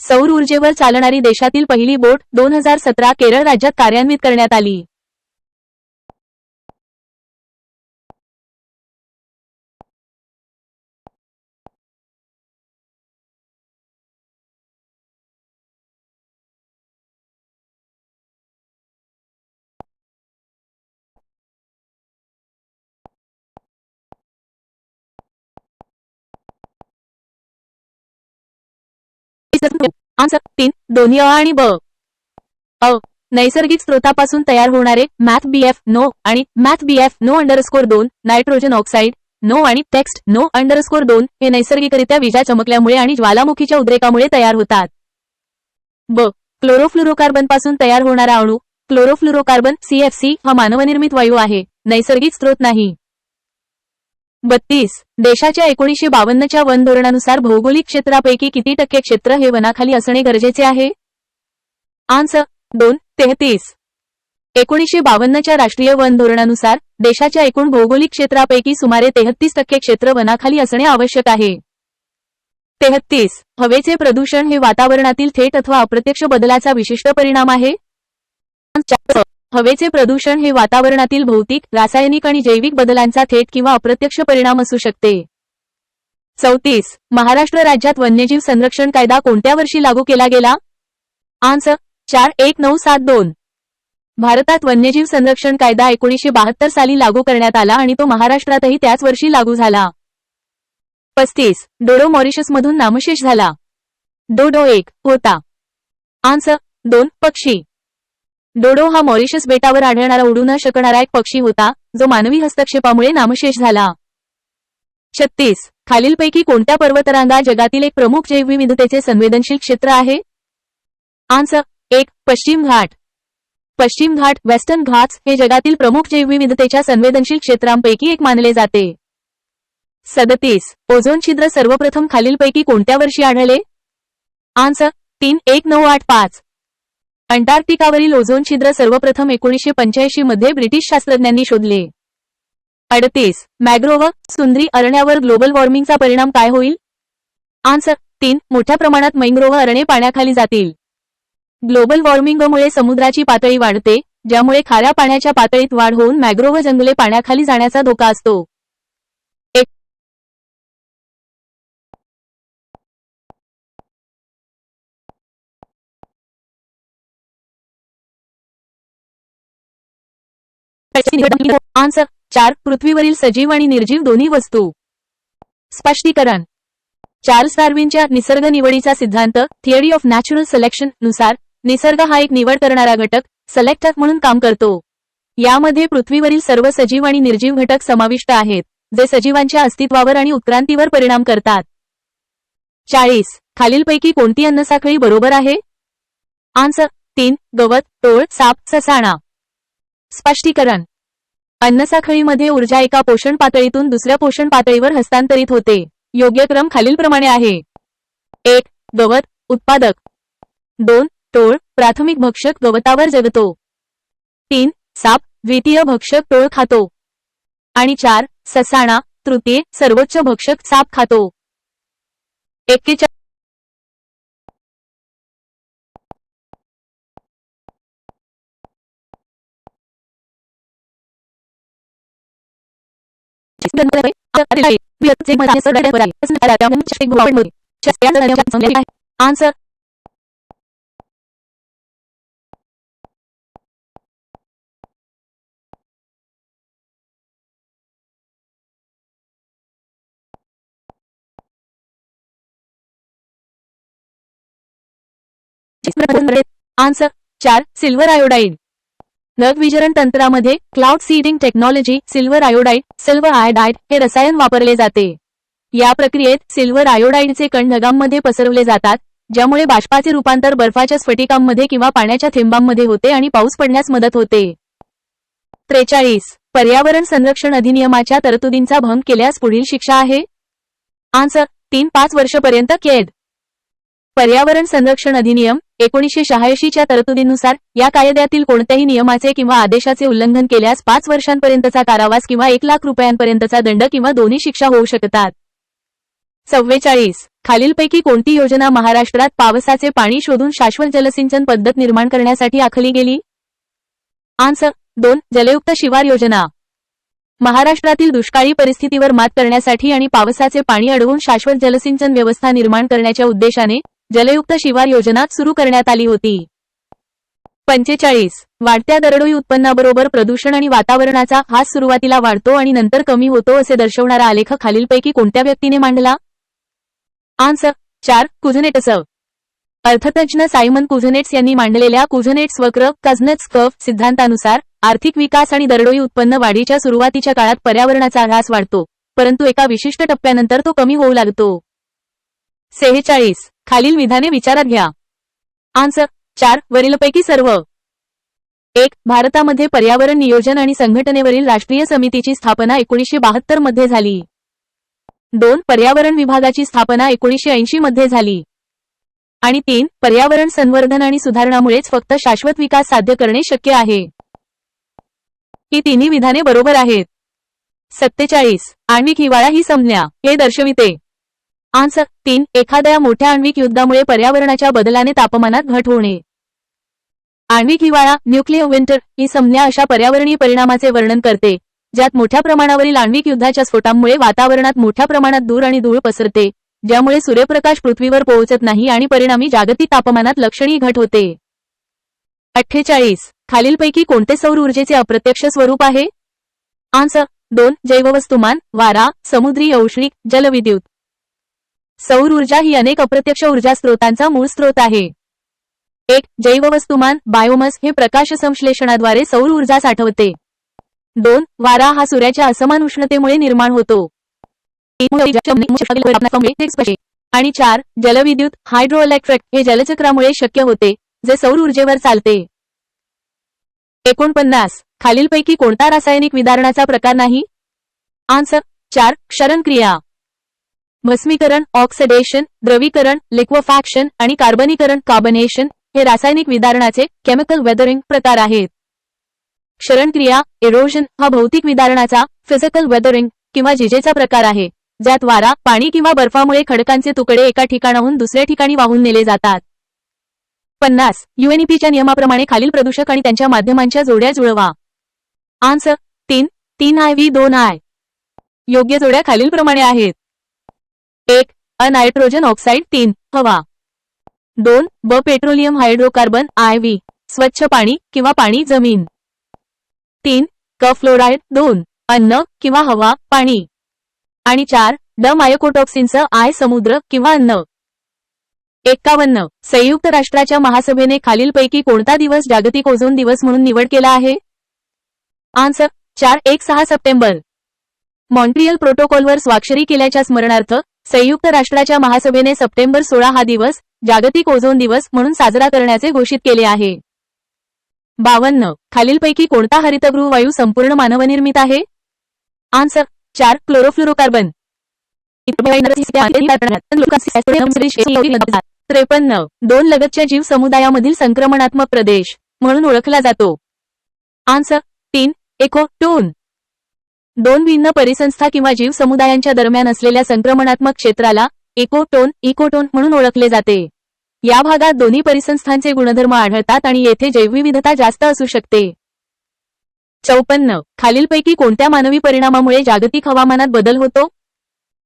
सौर ऊर्जेवर चालणारी देशातील पहिली बोट 2017 केरळ राज्यात कार्यान्वित करण्यात आली. आन्सर. 3. दोन्ही अ आणि ब. अ. नैसर्गिक स्रोतापासून तयार होणारे मॅथ बीएफ नो आणि math B F no _2 nitrogen oxide no आणि टेक्स्ट नो _2 हे नैसर्गिकरित्या विजा चमकल्यामुळे आणि ज्वालामुखीच्या उद्रेकामुळे तयार होतात. ब. क्लोरोफ्लोरोकार्बनपासून तयार होणारा अणू क्लोरोफ्लोरोकार्बन CFC हा मानवनिर्मित वायू आहे, नैसर्गिक स्रोत नाही. 32. देशाच्या 1952च्या वन धोरणानुसार भौगोलिक क्षेत्रापैकी किती टक्के क्षेत्र हे वनाखाली असणे गरजेचे आहे? आन्सर. 2. 33. 1952च्या राष्ट्रीय वन धोरणानुसार देशाच्या एकूण भौगोलिक क्षेत्रापैकी सुमारे 33% क्षेत्र वनाखाली असणे आवश्यक आहे. 33. हवेचे प्रदूषण हे वातावरणातील थेट अथवा अप्रत्यक्ष बदलाचा विशिष्ट परिणाम आहे? हवेचे प्रदूषण हे वातावरणातील भौतिक, रासायनिक आणि जैविक बदलांचा थेट किंवा अप्रत्यक्ष परिणाम असू शकते. 34. महाराष्ट्र राज्यात वन्यजीव संरक्षण कायदा कोणत्या वर्षी लागू केला गेला? आन्सर. 4. 1972. भारतात वन्यजीव संरक्षण कायदा 1972 साली लागू करण्यात आला आणि तो महाराष्ट्रातही त्याच वर्षी लागू झाला. 35. डोडो मॉरिशसमधून नामशेष झाला. डोडो एक होता. आन्सर. 2. पक्षी. डोडो हा मॉरिशस बेटावर आढळणारा उडू न शकणारा एक पक्षी होता, जो मानवी हस्तक्षेपामुळे नामशेष झाला. 36. खालीलपैकी कोणत्या पर्वतरांगा जगातील एक प्रमुख जैवविविधतेचे संवेदनशील क्षेत्र आहे? आन्सर. 1. पश्चिम घाट. पश्चिम घाट वेस्टर्न घाट्स हे जगातील प्रमुख जैवविविधतेच्या संवेदनशील क्षेत्रांपैकी एक मानले जाते. 37 ओझोन छिद्र सर्वप्रथम खालीलपैकी कोणत्या वर्षी आढळले? आन्सर 31985. अंटार्क्टिकावरील ओझोन छिद्र सर्वप्रथम 1985 मध्ये ब्रिटिश शास्त्रज्ञांनी शोधले. 38 मॅग्रोव्ह सुंदरी अरण्यावर ग्लोबल वॉर्मिंगचा परिणाम काय होईल? आन्सर 3 मोठ्या प्रमाणात मॅंग्रोव्ह अरणे पाण्याखाली जातील. ग्लोबल वॉर्मिंगमुळे समुद्राची पातळी वाढते, ज्यामुळे खाऱ्या पाण्याच्या पातळीत वाढ होऊन मॅग्रोव्ह जंगले पाण्याखाली जाण्याचा धोका असतो. आन्सर 4 पृथ्वीवरील सजीव आणि निर्जीव दोन्ही वस्तू. स्पष्टीकरण. चार्ल्स डार्विनच्या निसर्ग निवडीचा सिद्धांत थिअरी ऑफ नॅचरल सिलेक्शन नुसार निसर्ग हा एक निवड करणारा घटक सिलेक्टर म्हणून काम करतो. यामध्ये पृथ्वीवरील सर्व सजीव आणि निर्जीव घटक समाविष्ट आहेत, जे सजीवांच्या अस्तित्वावर आणि उत्क्रांतीवर परिणाम करतात. 40 खालीलपैकी कोणती अन्नसाखळी बरोबर आहे? आन्सर 3 गवत, टोळ, साप, ससाणा. स्पष्टीकरण. अन्नसाखळीमध्ये ऊर्जा एका पोषण पातळीतून दुसऱ्या पोषण पातळीवर हस्तांतरित होते. योग्य क्रम खालीलप्रमाणे आहे. 1 गवत उत्पादक, 2 टोळ प्राथमिक भक्षक गवतावर जगतो, 3 साप द्वितीय भक्षक टोळ खातो, आणि 4 ससाणा तृतीय सर्वोच्च भक्षक साप खातो. 41 आन्सर आन्सर 4 सिल्वर आयोडाईड. नग विजरण तंत्रामध्ये cloud seeding technology silver iodide silver iodide हे रसायन वापरले जाते. या प्रक्रियेत सिल्वर आयोडाईडचे कण ढगांमध्ये पसरवले जातात, ज्यामुळे बाष्पाचे रूपांतर बर्फाच्या स्फटिकांमध्ये किंवा पाण्याच्या थेंबांमध्ये होते आणि पाऊस पडण्यास मदत होते. 43 पर्यावरण संरक्षण अधिनियमाच्या तरतुदींचा भंग केल्यास पुढील शिक्षा आहे? आन्सर 3-5 वर्षपर्यंत कैद. पर्यावरण संरक्षण अधिनियम 1986 च्या तरतुदीनुसार या कायद्यातील कोणत्याही नियमाचे किंवा आदेशाचे उल्लंघन केल्यास 5 वर्षांपर्यंतचा कारावास किंवा 1 लाख रुपयांपर्यंतचा दंड किंवा दोन्ही शिक्षा होऊ शकतात. 44 खालीलपैकी कोणती योजना महाराष्ट्रात पावसाचे पाणी शोधून शाश्वत जलसिंचन पद्धत निर्माण करण्यासाठी आखली गेली? आन्सर 2 जलयुक्त शिवार योजना. महाराष्ट्रातील दुष्काळी परिस्थितीवर मात करण्यासाठी आणि पावसाचे पाणी अडवून शाश्वत जलसिंचन व्यवस्था निर्माण करण्याच्या उद्देशाने जलयुक्त शिवार योजना सुरू करण्यात आली होती. 45 वाढत्या दरडोई उत्पन्नाबरोबर प्रदूषण आणि वातावरणाचा हास सुरुवातीला वाढतो आणि नंतर कमी होतो असे दर्शवणारा आलेख खालीलपैकी कोणत्या व्यक्तीने मांडला? आन्सर 4 कुझनेट्स. अर्थतज्ज्ञ सायमन कुझनेट्स यांनी मांडलेल्या कुझनेट्स वक्र कझनेट्स कर्व सिद्धांतानुसार आर्थिक विकास आणि दरडोई उत्पन्न वाढीच्या सुरुवातीच्या काळात पर्यावरणाचा ऱ्हास वाढतो, परंतु एका विशिष्ट टप्प्यानंतर तो कमी होऊ लागतो. 46 खालील विधाने विचारात घ्या. आन्सर 4 वरीलपैकी सर्व. 1 भारतामध्ये पर्यावरण नियोजन आणि संघटनेवरील राष्ट्रीय समितीची स्थापना 1972 मध्ये झाली. 2 पर्यावरण विभागाची स्थापना 1980 मध्ये झाली. आणि 3 पर्यावरण संवर्धन आणि सुधारणामुळेच फक्त शाश्वत विकास साध्य करणे शक्य आहे. ही तिन्ही विधाने बरोबर आहेत. 47 आण्विक हिवाळा ही संज्ञा हे दर्शविते. आन्सर 3 एखाद्या मोठ्या आण्विक युद्धामुळे पर्यावरणाच्या बदलाने तापमानात घट होणे. आण्विक हिवाळा न्यूक्लिअर विंटर ही संज्ञा अशा पर्यावरणीय परिणामाचे वर्णन करते, ज्यात मोठ्या प्रमाणावरील आण्विक युद्धाच्या स्फोटांमुळे वातावरणात मोठ्या प्रमाणात धूर आणि धूळ पसरते, ज्यामुळे सूर्यप्रकाश पृथ्वीवर पोहोचत नाही आणि परिणामी जागतिक तापमानात लक्षणीय घट होते. 48 खालीलपैकी कोणते सौर ऊर्जेचे अप्रत्यक्ष स्वरूप आहे? आन्सर 2 जैववस्तुमान, वारा, समुद्री औष्णिक, जलविद्युत. सौर ऊर्जा ही अनेक अप्रत्यक्ष ऊर्जा स्रोतांचा मूळ स्रोत आहे. 1 जैववस्तुमान बायोमस हे प्रकाश संश्लेषणाद्वारे सौर ऊर्जा साठवते. 2 वारा हा सूर्याच्या असमान उष्णतेमुळे निर्माण होतो. आणि 4 जलविद्युत हायड्रोइलेक्ट्रिक हे जलचक्रामुळे शक्य होते, जे सौर ऊर्जेवर चालते. 49 खालीलपैकी कोणता रासायनिक विदारणाचा प्रकार नाही? आन्सर 4 क्षरणक्रिया. भस्मीकरण, ऑक्सिडेशन, द्रवीकरण, लिक्विफॅक्शन आणि कार्बनीकरण कार्बनेशन हे रासायनिक विदारणाचे केमिकल वेदरिंग प्रकार आहेत. क्षरणक्रिया इरोजन हा भौतिक विदारणाचा फिजिकल वेदरिंग किंवा जिजेचा प्रकार आहे, ज्यात वारा, पाणी किंवा बर्फामुळे खडकांचे तुकडे एका ठिकाणाहून दुसऱ्या ठिकाणी वाहून नेले जातात. 50 UNEPच्या नियमाप्रमाणे खालील प्रदूषक आणि त्यांच्या माध्यमांच्या जोड्या जुळवा. Answer 3 IV 2 I. योग्य जोड्या खालीलप्रमाणे आहेत. 1 नायट्रोजन ऑक्साईड 3 हवा. 2 पेट्रोलियम हायड्रोकार्बन IV स्वच्छ पाणी किंवा पाणी जमीन. 3 फ्लोराईड 2 अन्न किंवा हवा पाणी. आणि 4 मायकोटॉक्सिनचं I समुद्र किंवा अन्न. 51 संयुक्त राष्ट्राच्या महासभेने खालीलपैकी कोणता दिवस जागतिक ओझोन दिवस म्हणून निवड केला आहे. Answer 6 September. मॉन्ट्रियल प्रोटोकॉलवर स्वाक्षरी केल्याच्या स्मरणार्थ संयुक्त राष्ट्राच्या महासभेने सप्टेंबर 16 हा दिवस जागतिक ओझोन दिवस म्हणून साजरा करण्याचे घोषित केले आहे. 52 खालीलपैकी कोणता हरितगृह वायू संपूर्ण मानवनिर्मित आहे. Answer 4 chlorofluorocarbon. 53 2 लगतच्या जीव समुदायामधील संक्रमणात्मक प्रदेश म्हणून ओळखला जातो. Answer 3 ecotone. 2 भिन्न परिसंस्था किंवा जीव समुदायांच्या दरम्यान असलेल्या संक्रमणात्मक क्षेत्राला इकोटोन म्हणून ओळखले जाते. या भागात दोन्ही परिसंस्थांचे गुणधर्म आढळतात आणि येथे जैवविविधता जास्त असू शकते. 54 खालीलपैकी कोणत्या मानवी परिणामामुळे जागतिक हवामानात बदल होतो.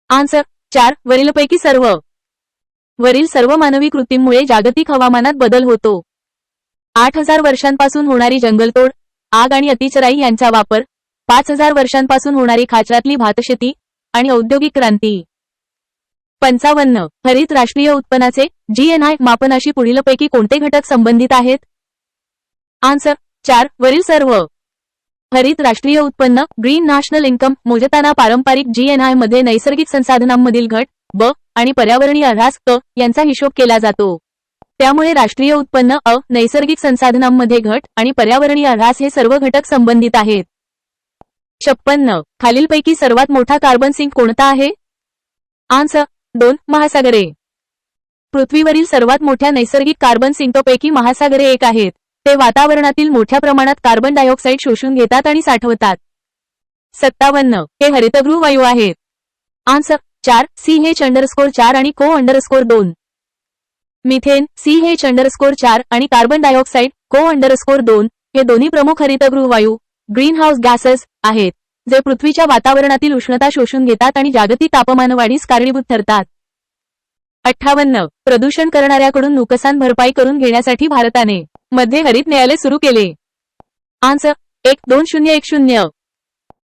आन्सर 4 वरीलपैकी सर्व. वरील सर्व मानवी कृतींमुळे जागतिक हवामानात बदल होतो. 8000 वर्षांपासून होणारी जंगलतोड, आग आणि अतिचराई यांचा वापर, 5000 वर्षांपासून होणारी खाचरातली भातशेती आणि औद्योगिक क्रांती. 55 हरित राष्ट्रीय उत्पन्नाचे GNI मापनाशी पुढीलपैकी कोणते घटक संबंधित आहेत. आन्सर 4 वरील सर्व. हरित राष्ट्रीय उत्पन्न ग्रीन नॅशनल इन्कम मोजताना पारंपरिक GNI मध्ये नैसर्गिक संसाधनांमधील घट आणि पर्यावरणीय ऱ्हास यांचा हिशोब केला जातो. त्यामुळे राष्ट्रीय उत्पन्न नैसर्गिक संसाधनांमध्ये घट आणि पर्यावरणीय ऱ्हास हे सर्व घटक संबंधित आहेत. 56 खालीलपैकी सर्वात मोठा कार्बन सिंक कोणता आहे. आन्सर 2 महासागरे. पृथ्वीवरील सर्वात मोठ्या नैसर्गिक कार्बन सिंकपैकी महासागरे एक आहेत. ते वातावरणातील मोठ्या प्रमाणात कार्बन डायऑक्साईड शोषून घेतात आणि साठवतात. 57 हे हरितगृह वायू आहेत. आन्सर 4 CH_4 आणि CO_2. मिथेन CH_4 आणि कार्बन डायऑक्साईड CO_2 हे दोन्ही प्रमुख हरितगृह वायू ग्रीनहाऊस गॅसेस आहेत, जे पृथ्वीच्या वातावरणातील उष्णता शोषून घेतात आणि जागतिक तापमानवाढीस कारणीभूत ठरतात. 58 प्रदूषण करणाऱ्याकडून नुकसान भरपाई करून घेण्यासाठी भारताने मध्ये हरित न्यायालय सुरू केले. आन्सर 1-2010.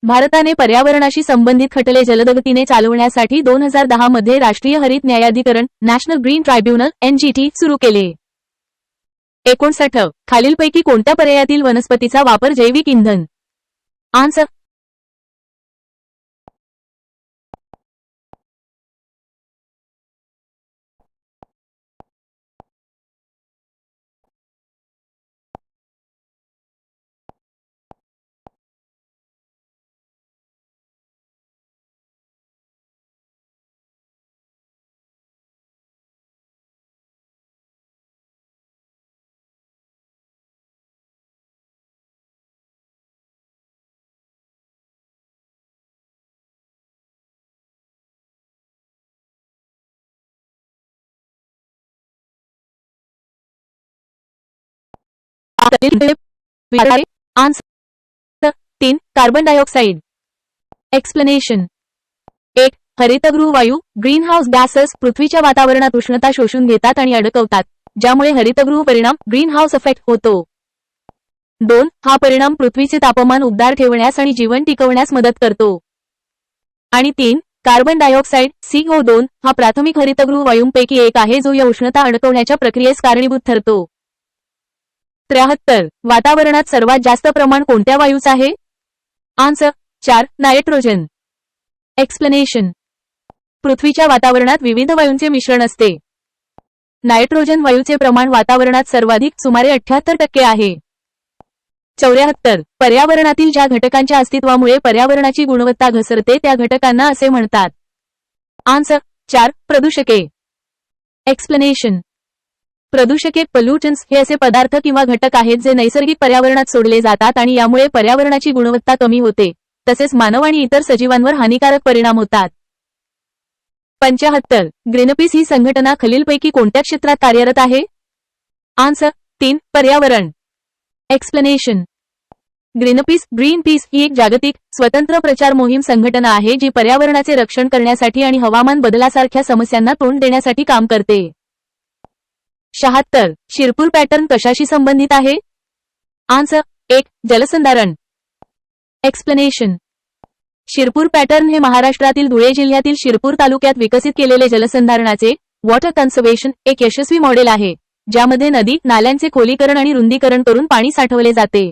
भारताने पर्यावरणाशी संबंधित खटले जलदगतीने चालवण्यासाठी 2010 मध्ये राष्ट्रीय हरित न्यायाधिकरण नॅशनल ग्रीन ट्रायब्युनल NGT सुरू केले. 59 खालीलपैकी कोणत्या पर्यायातील वनस्पतीचा वापर जैविक इंधन. Answer answer 3 carbon dioxide. Explanation. 1 हरितगृह वायू ग्रीनहाऊस गॅसेस पृथ्वीच्या वातावरणात उष्णता शोषून घेतात आणि अडकवतात, ज्यामुळे हरितगृह परिणाम ग्रीनहाऊस इफेक्ट होतो. 2 हा परिणाम पृथ्वीचे तापमान उबदार ठेवण्यास आणि जीवन टिकवण्यास मदत करतो. आणि 3 कार्बन डायऑक्साईड CO2 हा प्राथमिक हरितगृह वायूंपैकी एक आहे, जो या उष्णता अडकवण्याच्या प्रक्रियेस कारणीभूत ठरतो. 73 वातावरणात सर्वात जास्त प्रमाण कोणत्या वायूच आहे. Answer 4 nitrogen. एक्सप्लेनेशन. पृथ्वीच्या वातावरणात विविध वायूंचे मिश्रण असते. नायट्रोजन वायूचे प्रमाण वातावरणात सर्वाधिक सुमारे 78% आहे. 74 पर्यावरणातील ज्या घटकांच्या अस्तित्वामुळे पर्यावरणाची गुणवत्ता घसरते त्या घटकांना असे म्हणतात. आन्सर 4 प्रदूषके. एक्सप्लेनेशन. प्रदूषके पोल्युटन्स हे असे पदार्थ किंवा घटक आहेत जे नैसर्गिक पर्यावरणात सोडले जातात आणि यामुळे पर्यावरणाची गुणवत्ता कमी होते तसेच मानव आणि इतर सजीवांवर हानिकारक परिणाम होतात. 75 ग्रीनपीस ही संघटना खालीलपैकी कोणत्या क्षेत्रात कार्यरत आहे? आन्सर 3 पर्यावरण. एक्सप्लेनेशन. ग्रीन पीस ही एक जागतिक स्वतंत्र प्रचार मोहीम संघटना आहे जी पर्यावरणाचे रक्षण करण्यासाठी आणि हवामान बदलासारख्या समस्यांना तोंड देण्यासाठी काम करते. 76 शिरपूर पॅटर्न कशाशी संबंधित आहे? आन्सर 1 जलसंधारण. एक्सप्लेनेशन. शिरपूर पॅटर्न हे महाराष्ट्रातील धुळे जिल्ह्यातील शिरपूर तालुक्यात विकसित केलेले जलसंधारणाचे वॉटर कन्झर्वेशन एक यशस्वी मॉडेल आहे ज्यामध्ये नदी नाल्यांचे खोलीकरण आणि रुंदीकरण करून पाणी साठवले जाते.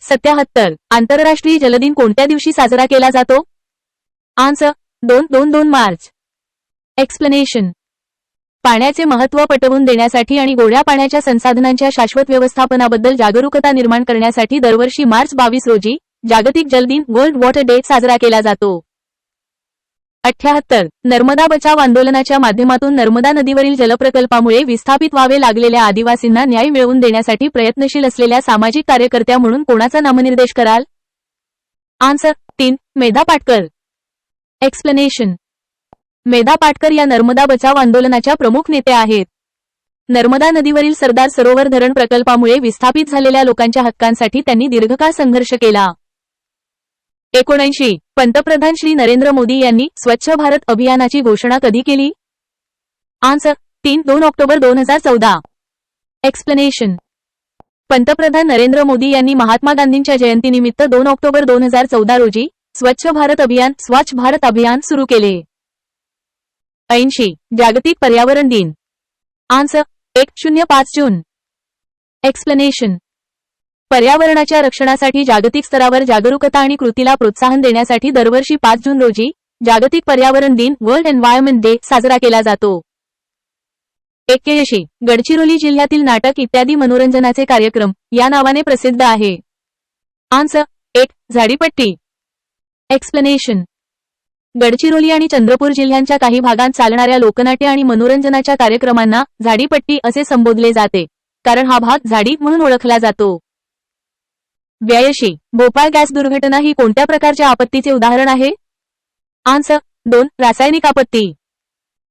77 आंतरराष्ट्रीय जलदिन कोणत्या दिवशी साजरा केला जातो? आन्सर 2 मार्च. एक्सप्लेनेशन. पाण्याचे महत्त्व पटवून देण्यासाठी आणि गोड्या पाण्याच्या संसाधनांच्या शाश्वत व्यवस्थापनाबद्दल जागरूकता निर्माण करण्यासाठी दरवर्षी मार्च 22 रोजी जागतिक जलदिन वर्ल्ड वॉटर डे साजरा केला जातो. 78 नर्मदा बचाव आंदोलनाच्या माध्यमातून नर्मदा नदीवरील जलप्रकल्पामुळे विस्थापित व्हावे लागलेल्या आदिवासींना न्याय मिळवून देण्यासाठी प्रयत्नशील असलेल्या सामाजिक कार्यकर्त्या म्हणून कोणाचा नामनिर्देश कराल? आन्सर 3 मेधा पाटकर. एक्सप्लेनेशन. मेधा पाटकर या नर्मदा बचाव आंदोलनाच्या प्रमुख नेत्या आहेत. नर्मदा नदीवरील सरदार सरोवर धरण प्रकल्पामुळे विस्थापित झालेल्या लोकांच्या हक्कांसाठी त्यांनी दीर्घकाळ संघर्ष केला. 79 पंतप्रधान श्री नरेंद्र मोदी यांनी स्वच्छ भारत अभियानाची घोषणा कधी केली? Answer 2 October 2014. एक्सप्लेनेशन. पंतप्रधान नरेंद्र मोदी यांनी महात्मा गांधींच्या जयंतीनिमित्त 2 ऑक्टोबर 2014 रोजी स्वच्छ भारत अभियान सुरू केले. 80 जागतिक पर्यावरण दिन. आन्सर 105 जून. एक्सप्लेनेशन. पर्यावरणाच्या रक्षणासाठी जागतिक स्तरावर जागरूकता आणि कृतीला प्रोत्साहन देण्यासाठी दरवर्षी 5 जून रोजी जागतिक पर्यावरण दिन वर्ल्ड एन्व्हायरमेंट डे साजरा केला जातो. 81 गडचिरोली जिल्ह्यातील नाटक इत्यादी मनोरंजनाचे कार्यक्रम या नावाने प्रसिद्ध आहे. आन्सर 1 झाडीपट्टी. एक्सप्लेनेशन. गडचिरोली आणि चंद्रपूर जिल्ह्यांच्या काही भागांत चालणाऱ्या लोकनाट्य आणि मनोरंजनाच्या कार्यक्रमांना झाडीपट्टी असे संबोधले जाते कारण हा भाग झाडी म्हणून ओळखला जातो. 82 भोपाळ गॅस दुर्घटना ही कोणत्या प्रकारच्या आपत्तीचे उदाहरण आहे? आन्सर 2 रासायनिक आपत्ती.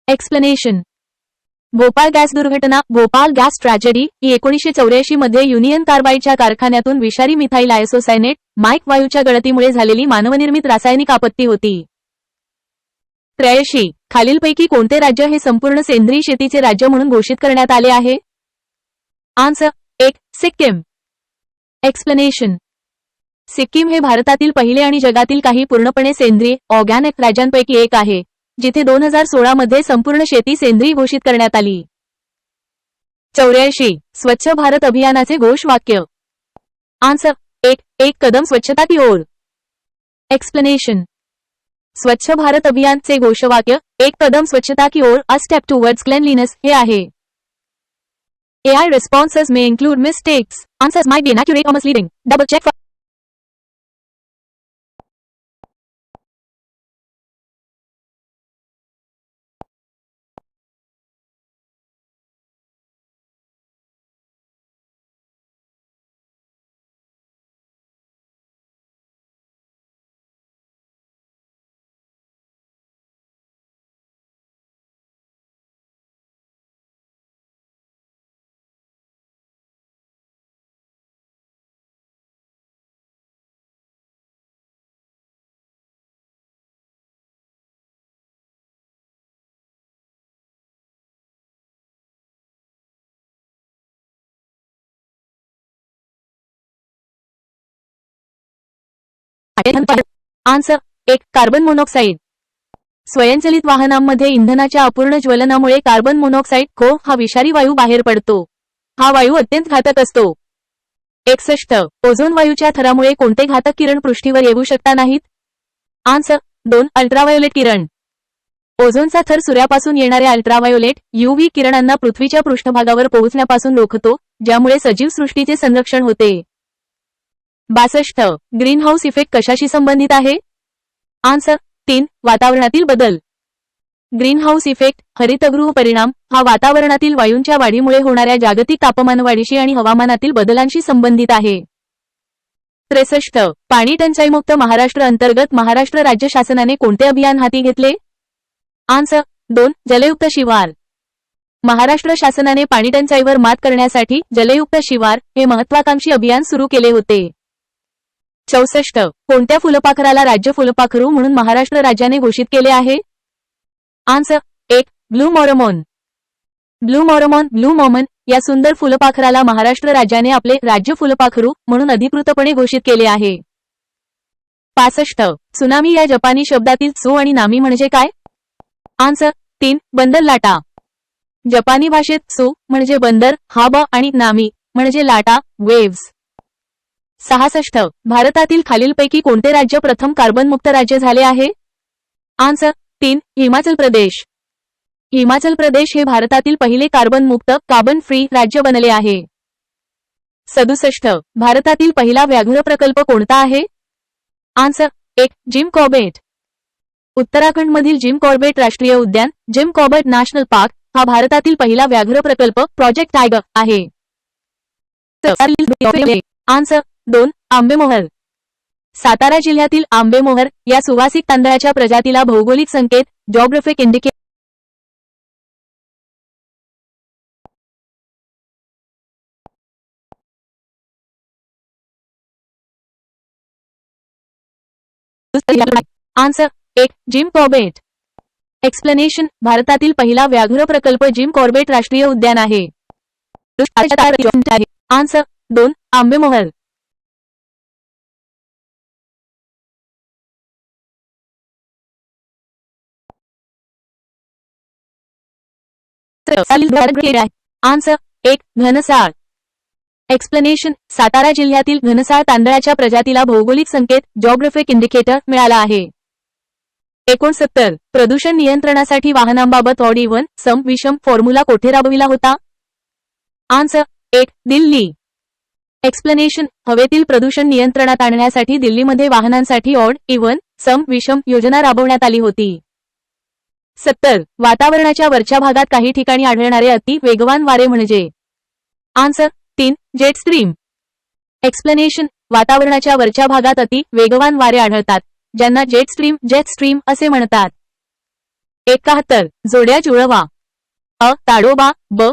एक्सप्लेनेशन. भोपाळ गॅस दुर्घटना भोपाळ गॅस ट्रॅजेडी ही 1984 मध्ये युनियन कार्बाइडच्या कारखान्यातून विषारी मिथाइल आयसोसायनेट माईक वायूच्या गळतीमुळे झालेली मानवनिर्मित रासायनिक आपत्ती होती. 83 खालीलपैकी कोणते राज्य हे संपूर्ण सेंद्रिय शेतीचे राज्य म्हणून घोषित करण्यात आले आहे? आन्सर 1 सिक्कीम. एक्सप्लेनेशन. सिक्कीम हे भारतातील पहिले आणि जगातील काही पूर्णपणे सेंद्रिय ऑर्गॅनिक राज्यांपैकी एक आहे जिथे 2016 मध्ये संपूर्ण शेती सेंद्रिय घोषित करण्यात आली. 84 स्वच्छ भारत अभियानाचे घोषवाक्य. आन्सर 1 कदम स्वच्छता की ओर. एक्सप्लेनेशन. स्वच्छ भारत अभियानचे घोषवाक्य 1 कदम स्वच्छता की ओर अ स्टेप टुवर्ड्स क्लेनलीनेस हे आहे. AI responses may include mistakes. Answers might be inaccurate or misleading. Double check for answer 1 carbon monoxide. स्वयंचलित वाहनांमध्ये इंधनाच्या अपूर्ण ज्वलनामुळे कार्बन मोनॉक्साईड हा विषारी वायू बाहेर पडतो. हा वायू अत्यंत घातक असतो. 61 ओझोन वायूच्या थरामुळे कोणते घातक किरण पृष्ठीवर येऊ शकता नाहीत? आन्सर 2 अल्ट्राव्हायोलेट किरण. ओझोनचा थर सूर्यापासून येणाऱ्या अल्ट्राव्हायोलेट UV किरणांना पृथ्वीच्या पृष्ठभागावर पोहोचण्यापासून रोखतो ज्यामुळे सजीव सृष्टीचे संरक्षण होते. 62 ग्रीन हाऊस इफेक्ट कशाशी संबंधित आहे? आन्सर 3 वातावरणातील बदल. ग्रीन हाऊस इफेक्ट हरितगृह परिणाम हा वातावरणातील वायूंच्या वाढीमुळे होणाऱ्या जागतिक तापमानवाढीशी आणि हवामानातील बदलांशी संबंधित आहे. 63 पाणी टंचाईमुक्त महाराष्ट्र अंतर्गत महाराष्ट्र राज्य शासनाने कोणते अभियान हाती घेतले? आन्सर 2 जलयुक्त शिवार. महाराष्ट्र शासनाने पाणी टंचाईवर मात करण्यासाठी जलयुक्त शिवार हे महत्वाकांक्षी अभियान सुरू केले होते. 64 कोणत्या फुलपाखराला राज्य फुलपाखरू म्हणून महाराष्ट्र राज्याने घोषित केले आहे? Answer 1 blue Mormon. Blue Mormon blue मॉमन या सुंदर फुलपाखराला महाराष्ट्र राज्याने आपले राज्य फुलपाखरू म्हणून अधिकृतपणे घोषित केले आहे. 65 त्सुनामी या जपानी शब्दातील त्सू आणि नामी म्हणजे काय? आन्सर 3 बंदर लाटा. जपानी भाषेत त्सू म्हणजे बंदर, हाब आणि नामी म्हणजे लाटा वेव्स. 66 भारतातील खालीलपैकी कोणते राज्य प्रथम कार्बन मुक्त राज्य झाले आहे? आन्सर 3 हिमाचल प्रदेश. हिमाचल प्रदेश हे भारतातील पहिले कार्बन मुक्त कार्बन फ्री राज्य बनले आहे. 67 भारतातील पहिला व्याघ्र प्रकल्प कोणता आहे? Answer 1 Jim Corbett. उत्तराखंडमधील जिम कॉर्बेट राष्ट्रीय उद्यान जिम कॉर्बेट नॅशनल पार्क हा भारतातील पहिला व्याघ्र प्रकल्प प्रोजेक्ट टायगर आहे. आन्सर 2 आंबेमोहर. सातारा जिल्ह्यातील आंबेमोहर या सुवासिक तांदळाच्या प्रजातीला भौगोलिक संकेत geographic indicator answer 1 Jim Corbett. Explanation भारतातील पहिला व्याघ्र प्रकल्प जिम कॉर्बेट राष्ट्रीय उद्यान आहे. Answer 2 Ambemohar. Answer 1 Ghansal. Explanation Satara जिल्ह्यातील घनसाळ तांदळाच्या प्रजातीला भौगोलिक संकेत जॉग्राफिक इंडिकेटर मिळाला आहे. 69 प्रदूषण नियंत्रणासाठी वाहनांबाबत ऑड इव्हन सम विषम फॉर्म्युला कोठे राबविला होता? आन्सर 1 दिल्ली. एक्सप्लेनेशन हवेतील प्रदूषण नियंत्रणात आणण्यासाठी दिल्लीमध्ये वाहनांसाठी ऑड इव्हन सम विषम योजना राबवण्यात आली होती. 70 वातावरणाच्या वरच्या भागात काही ठिकाणी आढळणारे अति वेगवान वारे म्हणजे? Answer 3 jet stream. एक्सप्लेनेशन वातावरणाच्या वरच्या भागात अति वेगवान वारे आढळतात ज्यांना जेट स्ट्रीम असे म्हणतात. 71 जोड्या जुळवा. अ ताडोबा, ब